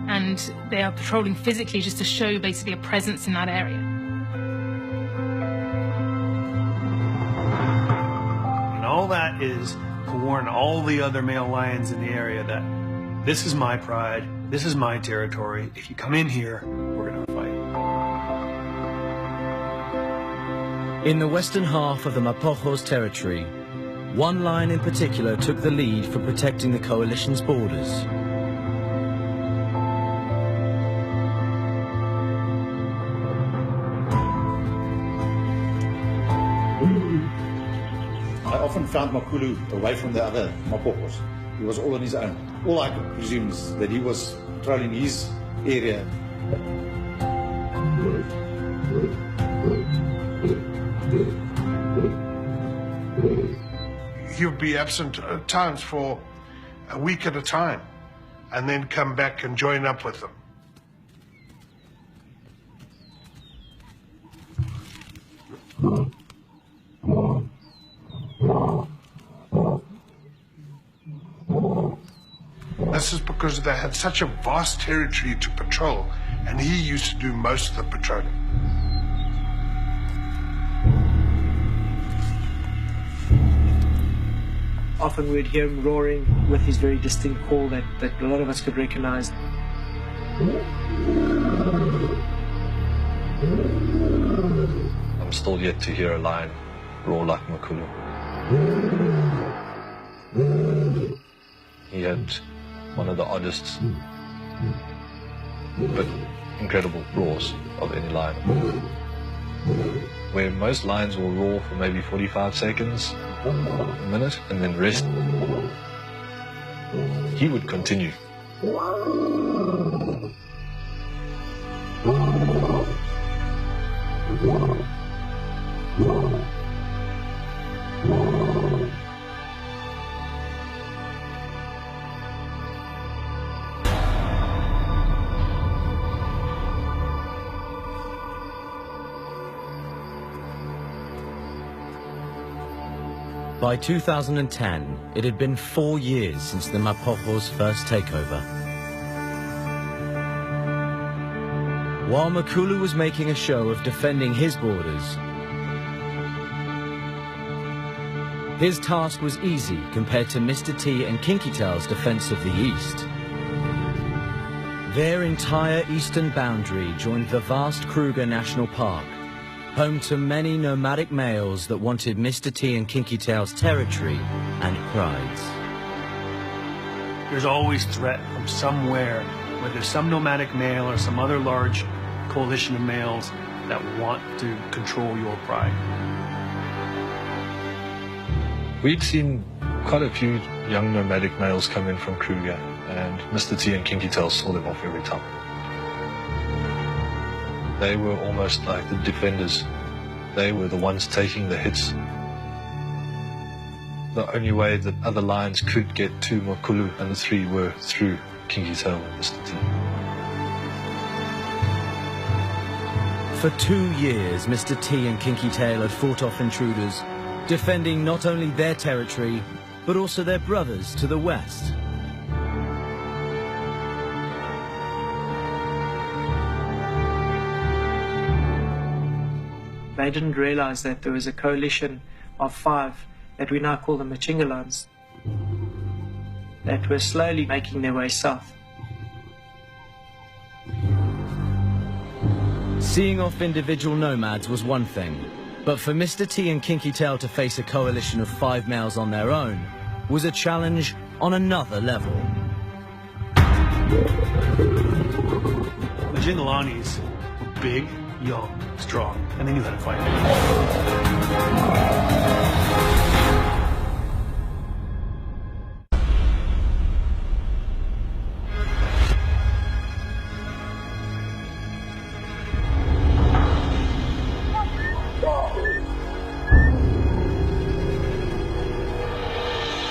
And they are patrolling physically just to show basically a presence in that area. And all that is to warn all the other male lions in the area that this is my pride, this is my territory. If you come in here, we're going to fight. In the western half of the Mapogos territory, one lion in particular took the lead for protecting the coalition's borders. I often found Makhulu away from the other Mapogos. He was all on his own. All I could presume is that he was patrolling his area. He would be absent at times for a week at a time and then come back and join up with them. This is because they had such a vast territory to patrol, and he used to do most of the patrolling. Often we'd hear him roaring with his very distinct call that a lot of us could recognize. I'm still yet to hear a lion roar like Makhulu. He had one of the oddest but incredible roars of any lion. Where most lions will roar for maybe 45 seconds, a minute, and then rest. He would continue By 2010, it had been 4 years since the Mapogos' first takeover. While Makhulu was making a show of defending his borders, his task was easy compared to Mr.T and Kinky Tail's defense of the East. Their entire eastern boundary joined the vast Kruger National Park, home to many nomadic males that wanted Mr.T and Kinky Tail's territory and prides. There's always threat from somewhere, whether some nomadic male or some other large coalition of males that want to control your pride. We'd seen quite a few young nomadic males come in from Kruger, and Mr.T and Kinky Tail saw them off every time. They were almost like the defenders. They were the ones taking the hits. The only way that other lions could get to Makhulu and the three were through Kinky Tail and Mr.T. For 2 years, Mr.T and Kinky Tail had fought off intruders, defending not only their territory, but also their brothers to the west. They didn't realize that there was a coalition of 5 that we now call the Machingalans that were slowly making their way south. Seeing off individual nomads was one thing, but for Mr.T and Kinky Tail to face a coalition of 5 males on their own was a challenge on another level. The Jingalanis were big, young, strong, and they knew how to fight.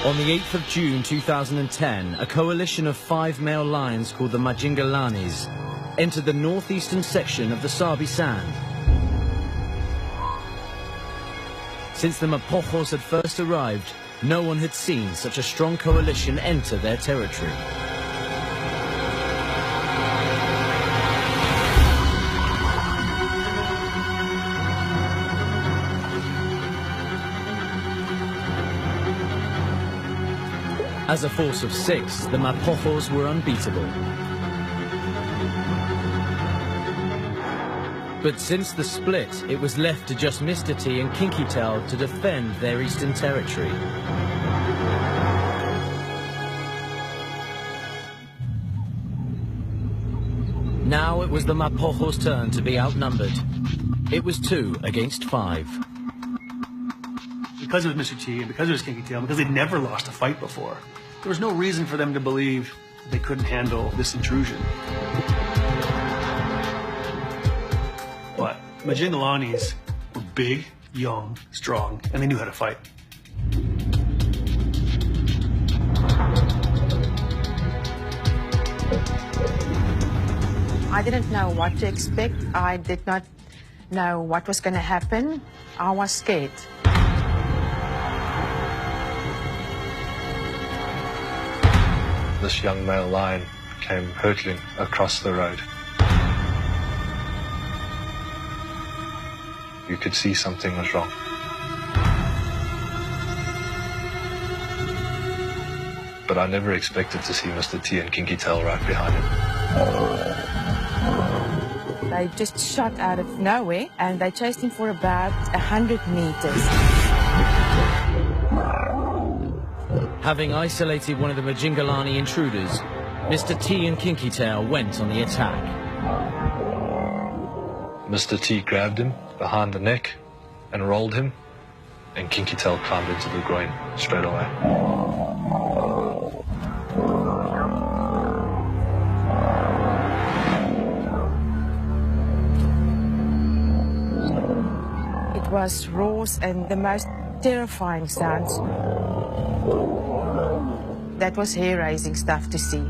On the 8th of June 2010, a coalition of 5 male lions called the Majingalanis entered the northeastern section of the Sabi Sand. Since the Mapogos had first arrived, no one had seen such a strong coalition enter their territory. As a force of 6, the Mapogos were unbeatable. But since the split, it was left to just Mr.T and Kinky Tail to defend their eastern territory. Now it was the Mapogos' turn to be outnumbered. It was 2 against 5. Because it was Mr.T and because it was Kinky Tail, because they'd never lost a fight before, there was no reason for them to believe they couldn't handle this intrusion. But Majingalanis were big, young, strong, and they knew how to fight. I didn't know what to expect. I did not know what was going to happen. I was scared. This young male lion came hurtling across the road. You could see something was wrong. But I never expected to see Mr.T and Kinky Tail right behind him. They just shot out of nowhere and they chased him for about 100 meters. Having isolated one of the Majingalani intruders, Mr.T and Kinky Tail went on the attack. Mr.T grabbed him behind the neck and rolled him, and Kinky Tail climbed into the groin straight away. was roars and the most terrifying sounds. That was hair-raising stuff to see.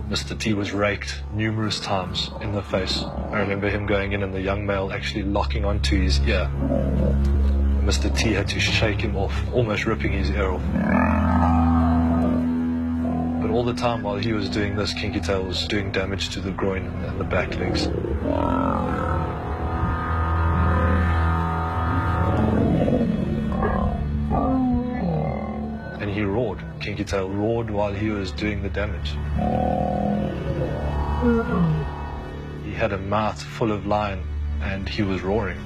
Mr. T was raked numerous times in the face. I remember him going in and the young male actually locking onto his ear. Mr. T had to shake him off, almost ripping his ear off. But all the time while he was doing this, Kinky Tail was doing damage to the groin and the back legs. And he roared. Kinky Tail roared while he was doing the damage. He had a mouth full of line and he was roaring.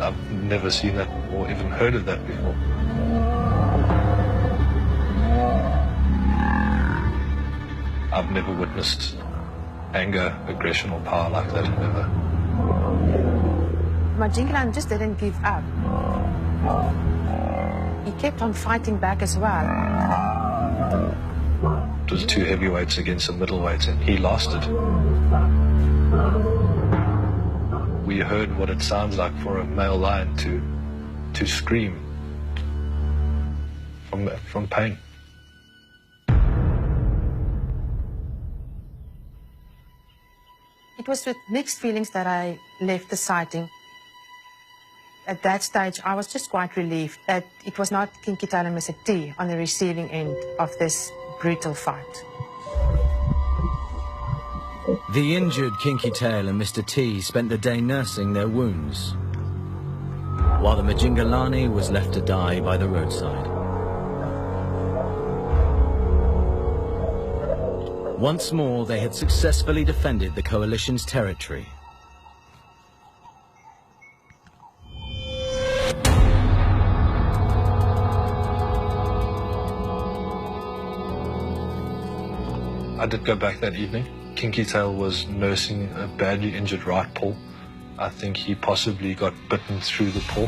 I've never seen that or even heard of that before. I've never witnessed anger, aggression or power like that, ever. Majingilan just didn't give up. He kept on fighting back as well. It was two heavyweights against a middleweight and he lost it. We heard what it sounds like for a male lion to scream from pain. It was with mixed feelings that I left the sighting. At that stage, I was just quite relieved that it was not Kinky Tail and Mr.T on the receiving end of this brutal fight. The injured Kinky Tail and Mr.T spent the day nursing their wounds, while the Majingalani was left to die by the roadside. Once more, they had successfully defended the coalition's territory. I did go back that evening. Kinky Tail was nursing a badly injured right paw. I think he possibly got bitten through the paw.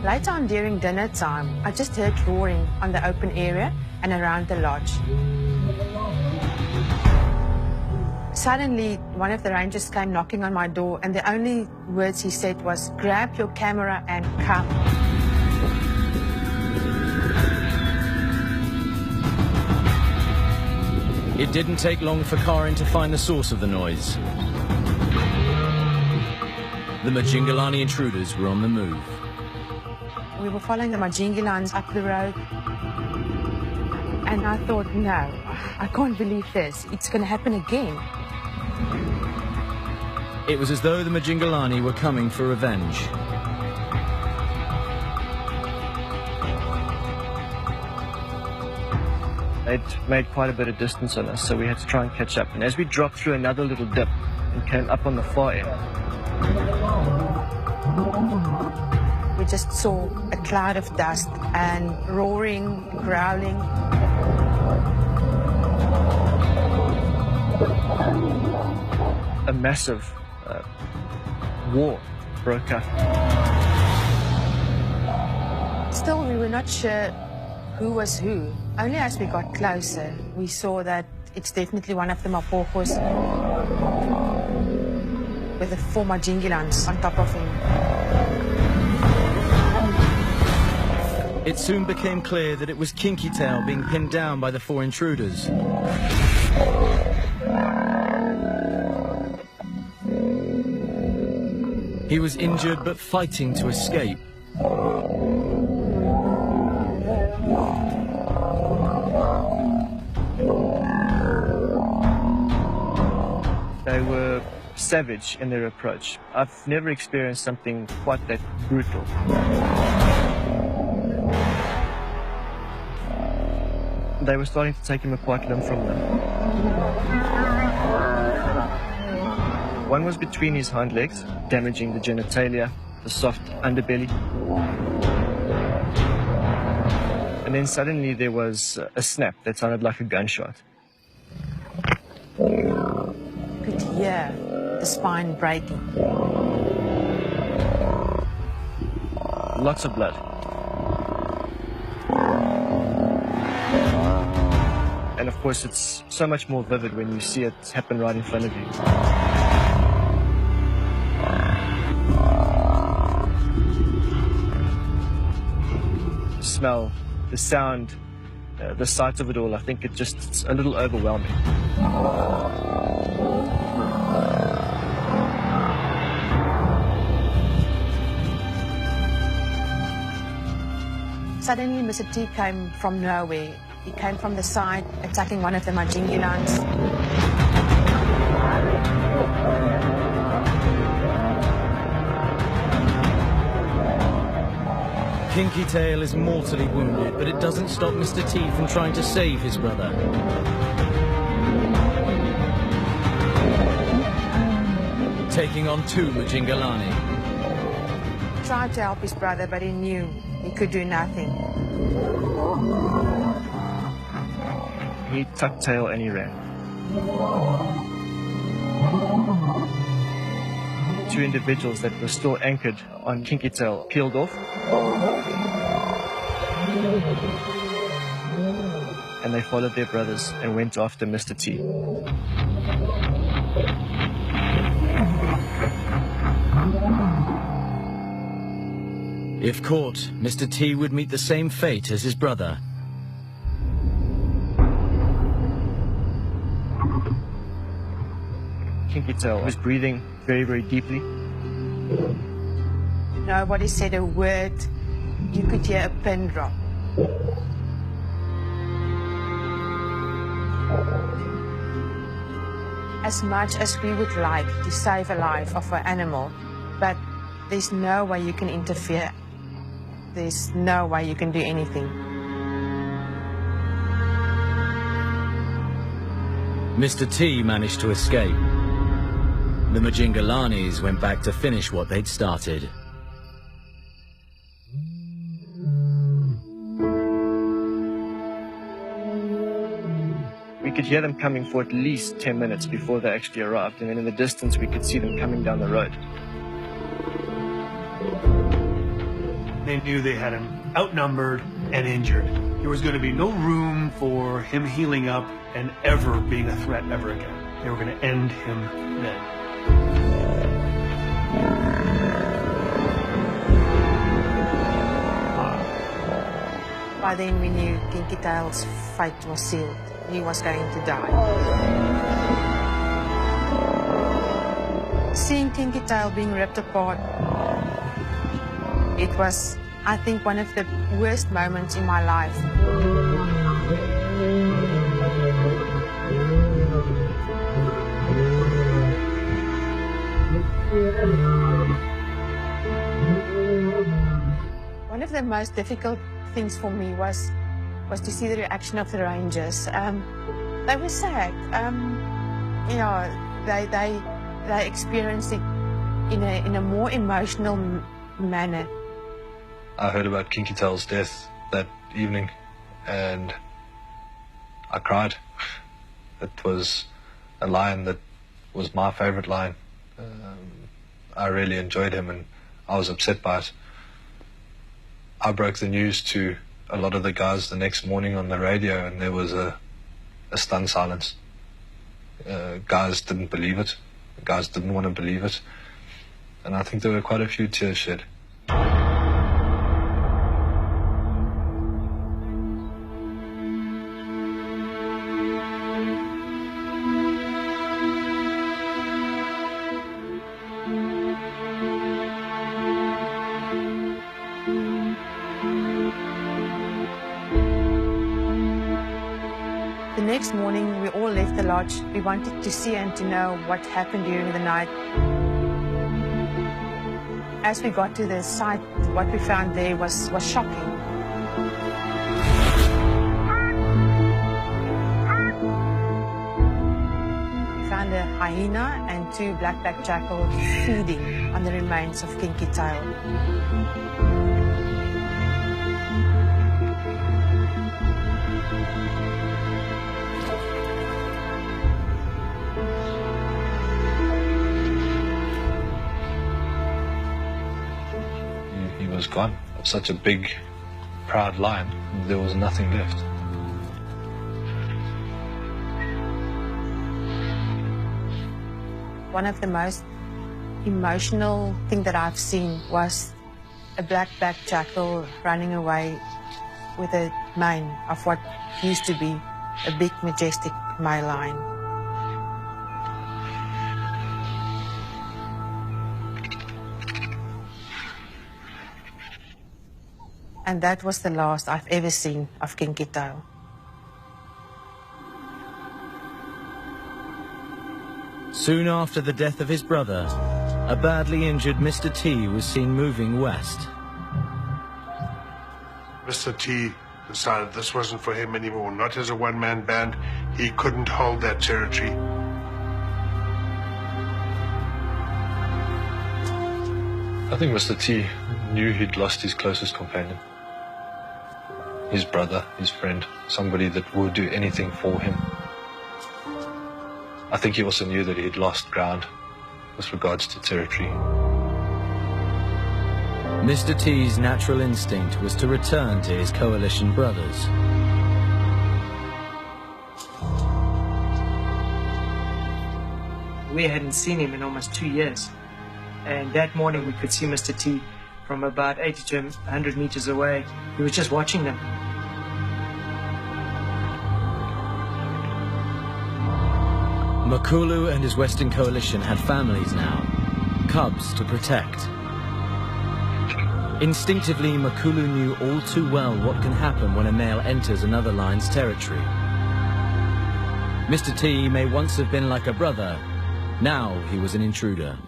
Later on during dinner time, I just heard roaring on the open area and around the lodge. Suddenly, one of the rangers came knocking on my door, and the only words he said was, "Grab your camera and come." It didn't take long for Karin to find the source of the noise. The Majingalani intruders were on the move. We were following the Majingilans up the road, and I thought, no, I can't believe this. It's going to happen again. It was as though the Majingalani were coming for revenge. They'd made quite a bit of distance on us, so we had to try and catch up. And as we dropped through another little dip and came up on the far end, we just saw a cloud of dust and roaring, growling. A massive war broke out. Still, we were not sure who was who. Only as we got closer, we saw that it's definitely one of the Mapogos with the 4 Majingilans on top of him. It soon became clear that it was Kinky Tail being pinned down by the 4 intruders. He was injured but fighting to escape. They were savage in their approach. I've never experienced something quite that brutal. They were starting to take him a quite limb from them. One was between his hind legs, damaging the genitalia, the soft underbelly. And then suddenly there was a snap that sounded like a gunshot. Could hear the spine breaking. lots of blood. And of course, it's so much more vivid when you see it happen right in front of you. The smell, the sound, the sight of it all, I think it's a little overwhelming. Suddenly, Mr.T came from nowhere. He came from the side, attacking one of the Majingilans. Kinky Tail is mortally wounded, but it doesn't stop Mr.T from trying to save his brother. Taking on 2 Majingalani. He tried to help his brother, but he knew he could do nothing. He tucked tail and he ran. 2 individuals that were still anchored on Kinky Tail peeled off. And they followed their brothers and went after Mr.T. If caught, Mr.T would meet the same fate as his brother. Kinky Tail was breathing very, very deeply. Nobody said a word. You could hear a pin drop. As much as we would like to save a life of an animal, but there's no way you can interfere. There's no way you can do anything. Mr.T managed to escape. The Majingalanis went back to finish what they'd started. We could hear them coming for at least 10 minutes before they actually arrived, and then in the distance we could see them coming down the road. They knew they had him outnumbered and injured. There was going to be no room for him healing up and ever being a threat ever again. They were going to end him then. By then we knew Kinky Tail's fate was sealed. He was going to die. Seeing Kinky Tail being ripped apart, it was, I think, one of the worst moments in my life. One of the most difficult things for me was to see the reaction of the rangers. They were sad. You know, they experienced it in a more emotional manner. I heard about Kinky Tail's death that evening, and I cried. It was a lion that was my favorite lion. I really enjoyed him, and I was upset by it. I broke the news to a lot of the guys the next morning on the radio, and there was a stunned silence. Guys didn't believe it. Guys didn't want to believe it. And I think there were quite a few tears shed. The next morning, we all left the lodge. We wanted to see and to know what happened during the night. As we got to the site, what we found there was shocking. We found a hyena and 2 black-backed jackals feeding on the remains of Kinky Tail. He was gone. Such a big, proud lion, there was nothing left. One of the most emotional things that I've seen was a black-backed jackal running away with a mane of what used to be a big, majestic male lion. And that was the last I've ever seen of Kinky Tail. Soon after the death of his brother, a badly injured Mr.T was seen moving west. Mr.T decided this wasn't for him anymore. Not as a one-man band. He couldn't hold that territory. I think Mr.T knew he'd lost his closest companion. His brother, his friend, somebody that would do anything for him. I think he also knew that he had lost ground with regards to territory. Mr.T's natural instinct was to return to his coalition brothers. We hadn't seen him in almost 2 years. And that morning we could see Mr.T from about 80 to 100 meters away. He was just watching them. Makhulu and his Western coalition had families now, cubs to protect. Instinctively, Makhulu knew all too well what can happen when a male enters another lion's territory. Mr.T may once have been like a brother, now he was an intruder.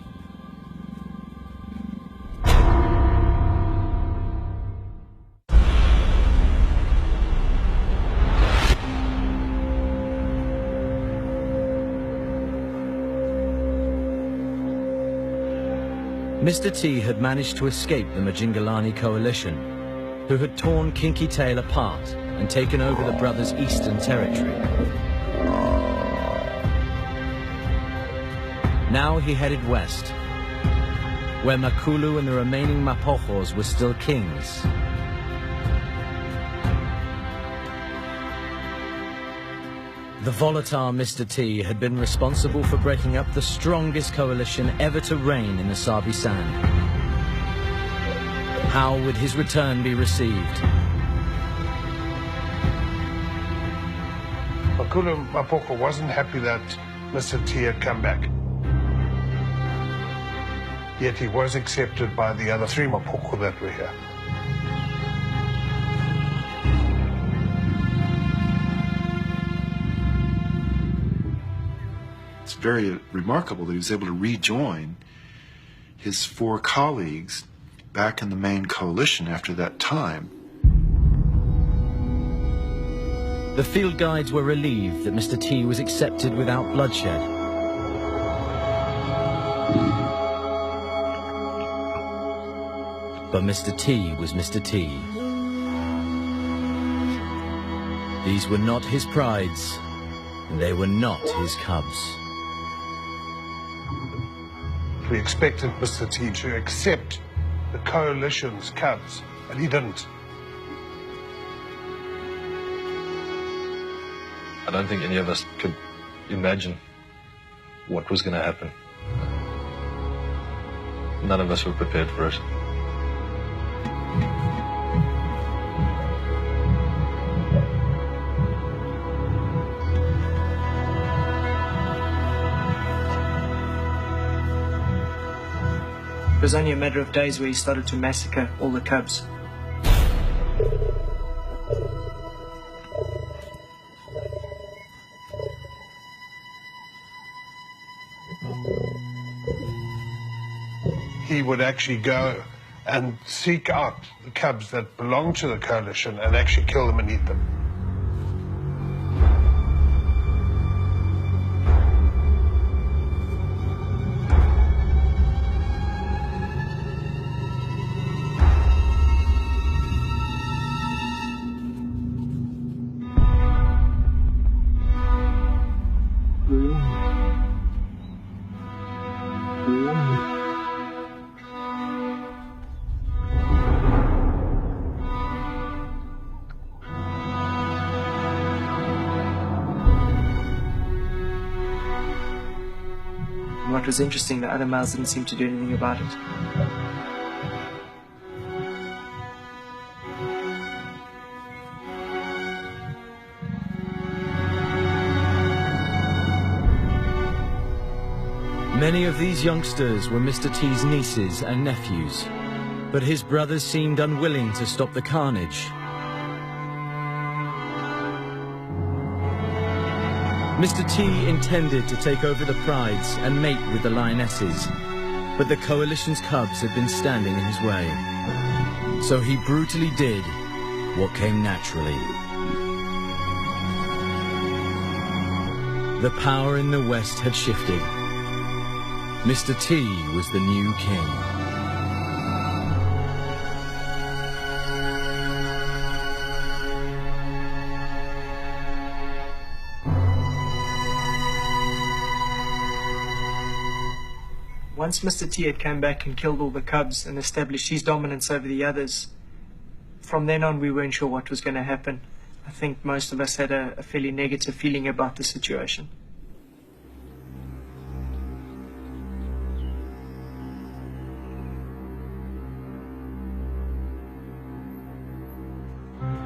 Mr.T had managed to escape the Majingalani coalition, who had torn Kinky Tail apart and taken over the brothers' eastern territory. Now he headed west, where Makhulu and the remaining Mapogos were still kings. The volatile Mr.T had been responsible for breaking up the strongest coalition ever to reign in the Sabi sand. How would his return be received? Makhulu Mapogo wasn't happy that Mr.T had come back. Yet he was accepted by the other 3 Mapogo that were here. It's very remarkable that he was able to rejoin his 4 colleagues back in the main coalition after that time. The field guides were relieved that Mr.T was accepted without bloodshed. But Mr.T was Mr.T. These were not his prides, and they were not his cubs. We expected Mr.T to accept the coalition's cubs, and he didn't. I don't think any of us could imagine what was going to happen. None of us were prepared for it. It was only a matter of days where he started to massacre all the cubs. He would actually go and seek out the cubs that belonged to the coalition and actually kill them and eat them. what was interesting, the other males didn't seem to do anything about it. Many of these youngsters were Mr. T's nieces and nephews, but his brothers seemed unwilling to stop the carnage. Mr. T intended to take over the prides and mate with the lionesses, but the coalition's cubs had been standing in his way. So he brutally did what came naturally. The power in the West had shifted. Mr. T was the new king. Once Mr. T had come back and killed all the cubs and established his dominance over the others, from then on we weren't sure what was going to happen. I think most of us had a fairly negative feeling about the situation.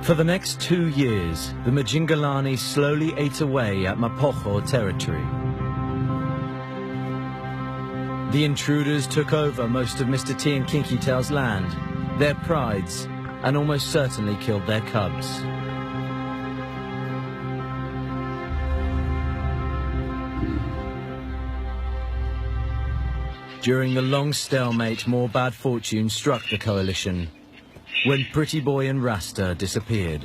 For the next 2 years, the Majingalani slowly ate away at Mapogo territory. The intruders took over most of Mr. T and Kinky Tail's land, their prides, and almost certainly killed their cubs. During the long stalemate, more bad fortune struck the coalition when Pretty Boy and Rasta disappeared.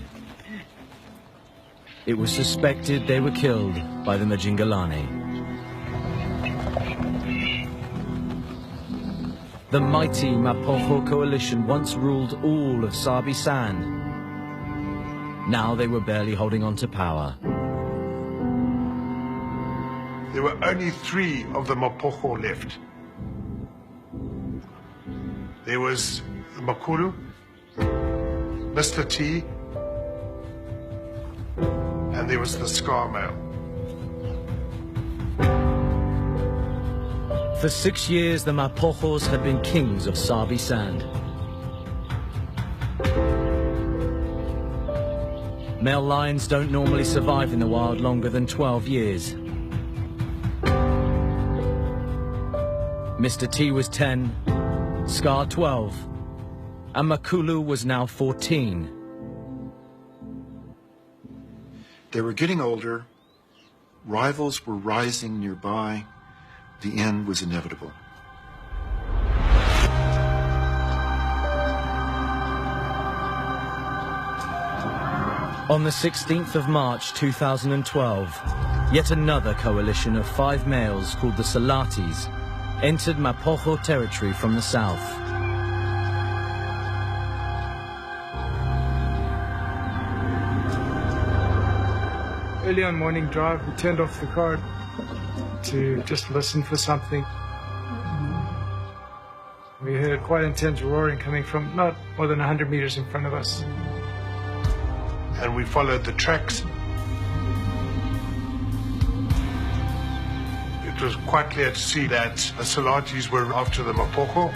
It was suspected they were killed by the Majingalani. The mighty Mapogo coalition once ruled all of Sabi Sand. Now they were barely holding on to power. There were only 3 of the Mapogo left. There was Makhulu, Mr. T, and there was the scar male. For 6 years, the Mapogos had been kings of Sabi Sand. Male lions don't normally survive in the wild longer than 12 years. Mr. T was 10, Scar 12, and Makhulu was now 14. They were getting older, rivals were rising nearby, the end was inevitable. On the 16th of March 2012, yet another coalition of 5 males called the Salatis entered Mapogo territory from the south. Early on morning drive, we turned off the car to just listen for something. We heard quite intense roaring coming from not more than 100 meters in front of us. And we followed the tracks. It was quite clear to see that the Salatis were after the Mapogo.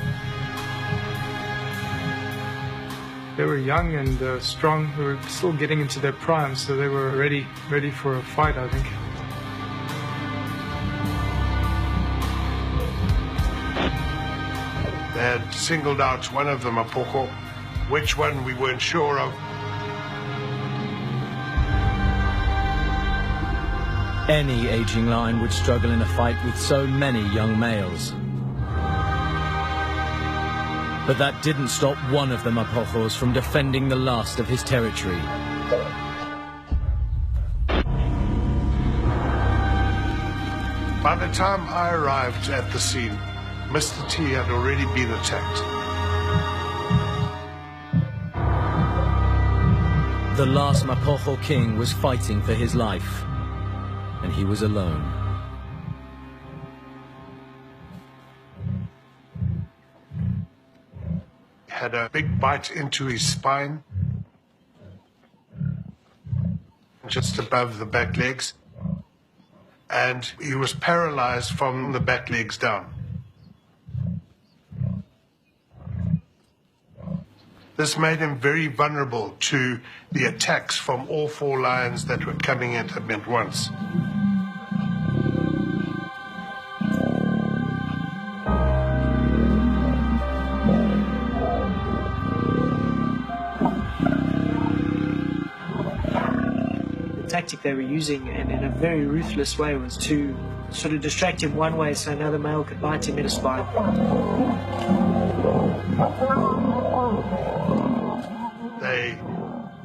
They were young and strong. They were still getting into their prime, so they were ready for a fight, I think. They had singled out one of the Mapogo, which one we weren't sure of. Any aging lion would struggle in a fight with so many young males. But that didn't stop one of the Mapogos from defending the last of his territory. By the time I arrived at the scene, Mr. T had already been attacked. The last Mapogo king was fighting for his life, and he was alone. Had a big bite into his spine, just above the back legs. and he was paralyzed from the back legs down. This made him very vulnerable to the attacks from all 4 lions that were coming at him at once. The tactic they were using, and in a very ruthless way, was to sort of distract him one way so another male could bite him in the spine. They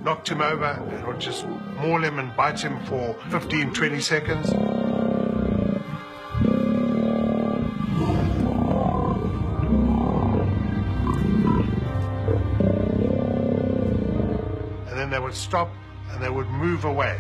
knocked him over and would just maul him and bite him for 15, 20 seconds. And then they would stop and they would move away.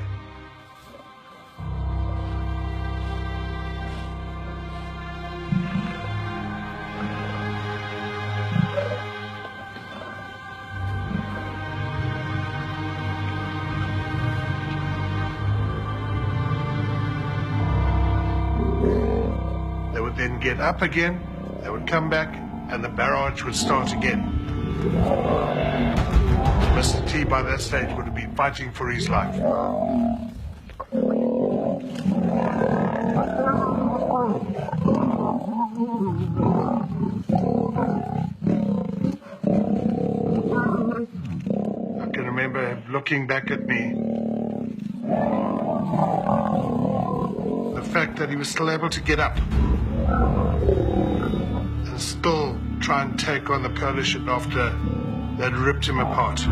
Then get up again, they would come back, and the barrage would start again. Mr. T, by that stage, would have been fighting for his life. I can remember him looking back at me. The fact that he was still able to get up and still try and take on the coalition after they'd ripped him apart.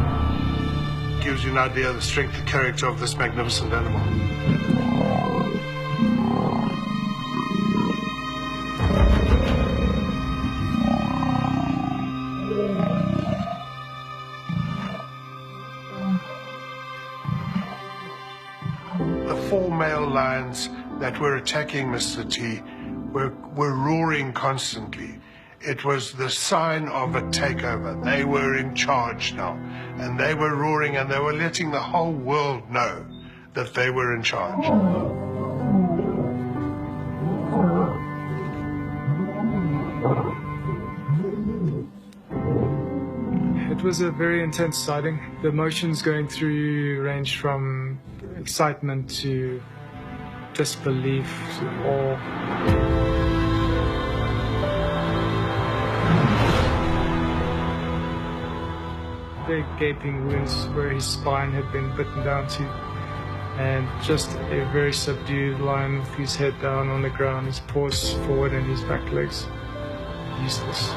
Gives you an idea of the strength and character of this magnificent animal. The 4 male lions that were attacking Mr. T were roaring constantly. It was the sign of a takeover. They were in charge now. And they were roaring and they were letting the whole world know that they were in charge. It was a very intense sighting. The emotions going through you ranged from excitement to disbelief to awe. Big gaping wounds where his spine had been bitten down to, and just a very subdued lion with his head down on the ground, his paws forward and his back legs useless.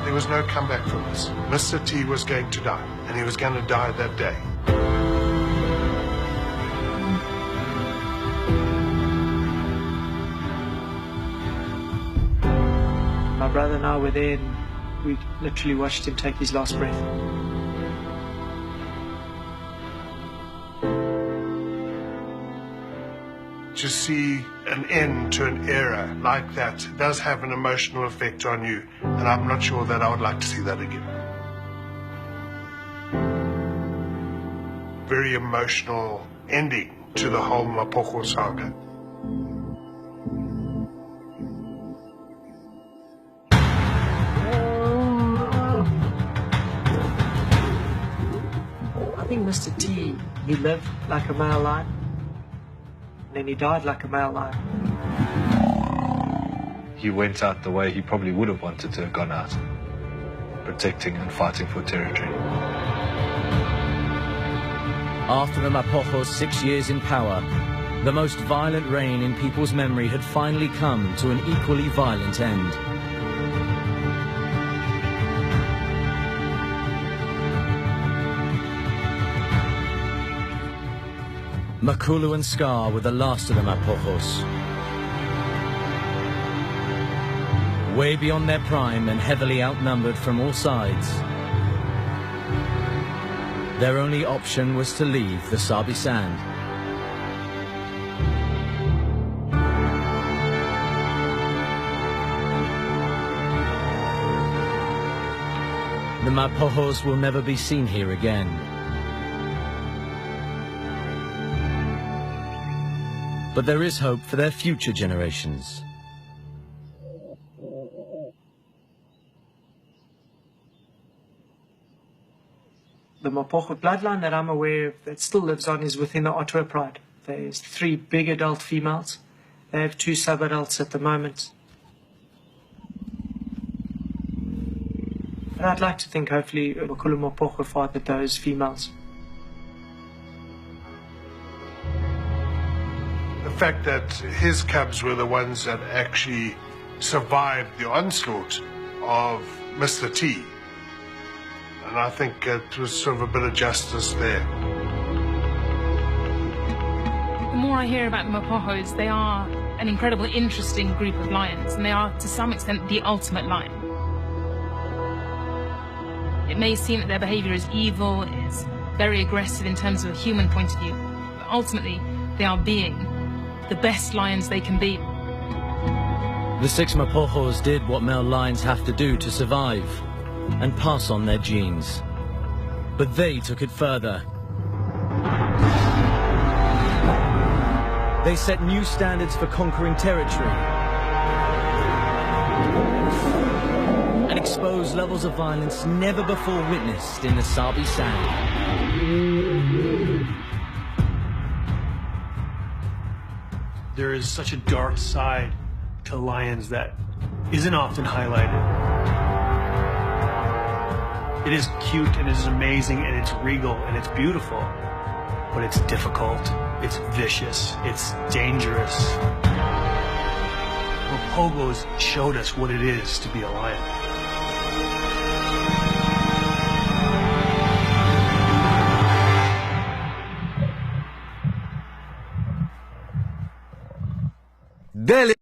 There was no comeback from this. Mr. T was going to die, and he was going to die that day. My brother and I were there, and we literally watched him take his last breath. To see an end to an era like that does have an emotional effect on you, and I'm not sure that I would like to see that again. Very emotional ending to the whole Mapogo saga. I think Mr. T, he lived like a male lion, and then he died like a male lion. He went out the way he probably would have wanted to have gone out, protecting and fighting for territory. After the Mapogos' 6 years in power, the most violent reign in people's memory had finally come to an equally violent end. Makhulu and Scar were the last of the Mapogos. Way beyond their prime and heavily outnumbered from all sides. Their only option was to leave the Sabi sand. The Mapogos will never be seen here again. But there is hope for their future generations. The Mapogo bloodline that I'm aware of that still lives on is within the Ottawa Pride. There's 3 big adult females. They have 2 sub-adults at the moment. And I'd like to think hopefully Makhulu Mapogo fathered those females. The fact that his cubs were the ones that actually survived the onslaught of Mr.T. And I think it was sort of a bit of justice there. The more I hear about the Mapogos, they are an incredibly interesting group of lions, and they are, to some extent, the ultimate lion. It may seem that their behavior is evil, is very aggressive in terms of a human point of view, but ultimately, they are being the best lions they can be. The 6 Mapogos did what male lions have to do to survive and pass on their genes. But they took it further. They set new standards for conquering territory and exposed levels of violence never before witnessed in the Sabi sand. There is such a dark side to lions that isn't often highlighted. It is cute and it is amazing and it's regal and it's beautiful, but it's difficult, it's vicious, it's dangerous. Mapogos showed us what it is to be a lion. Deli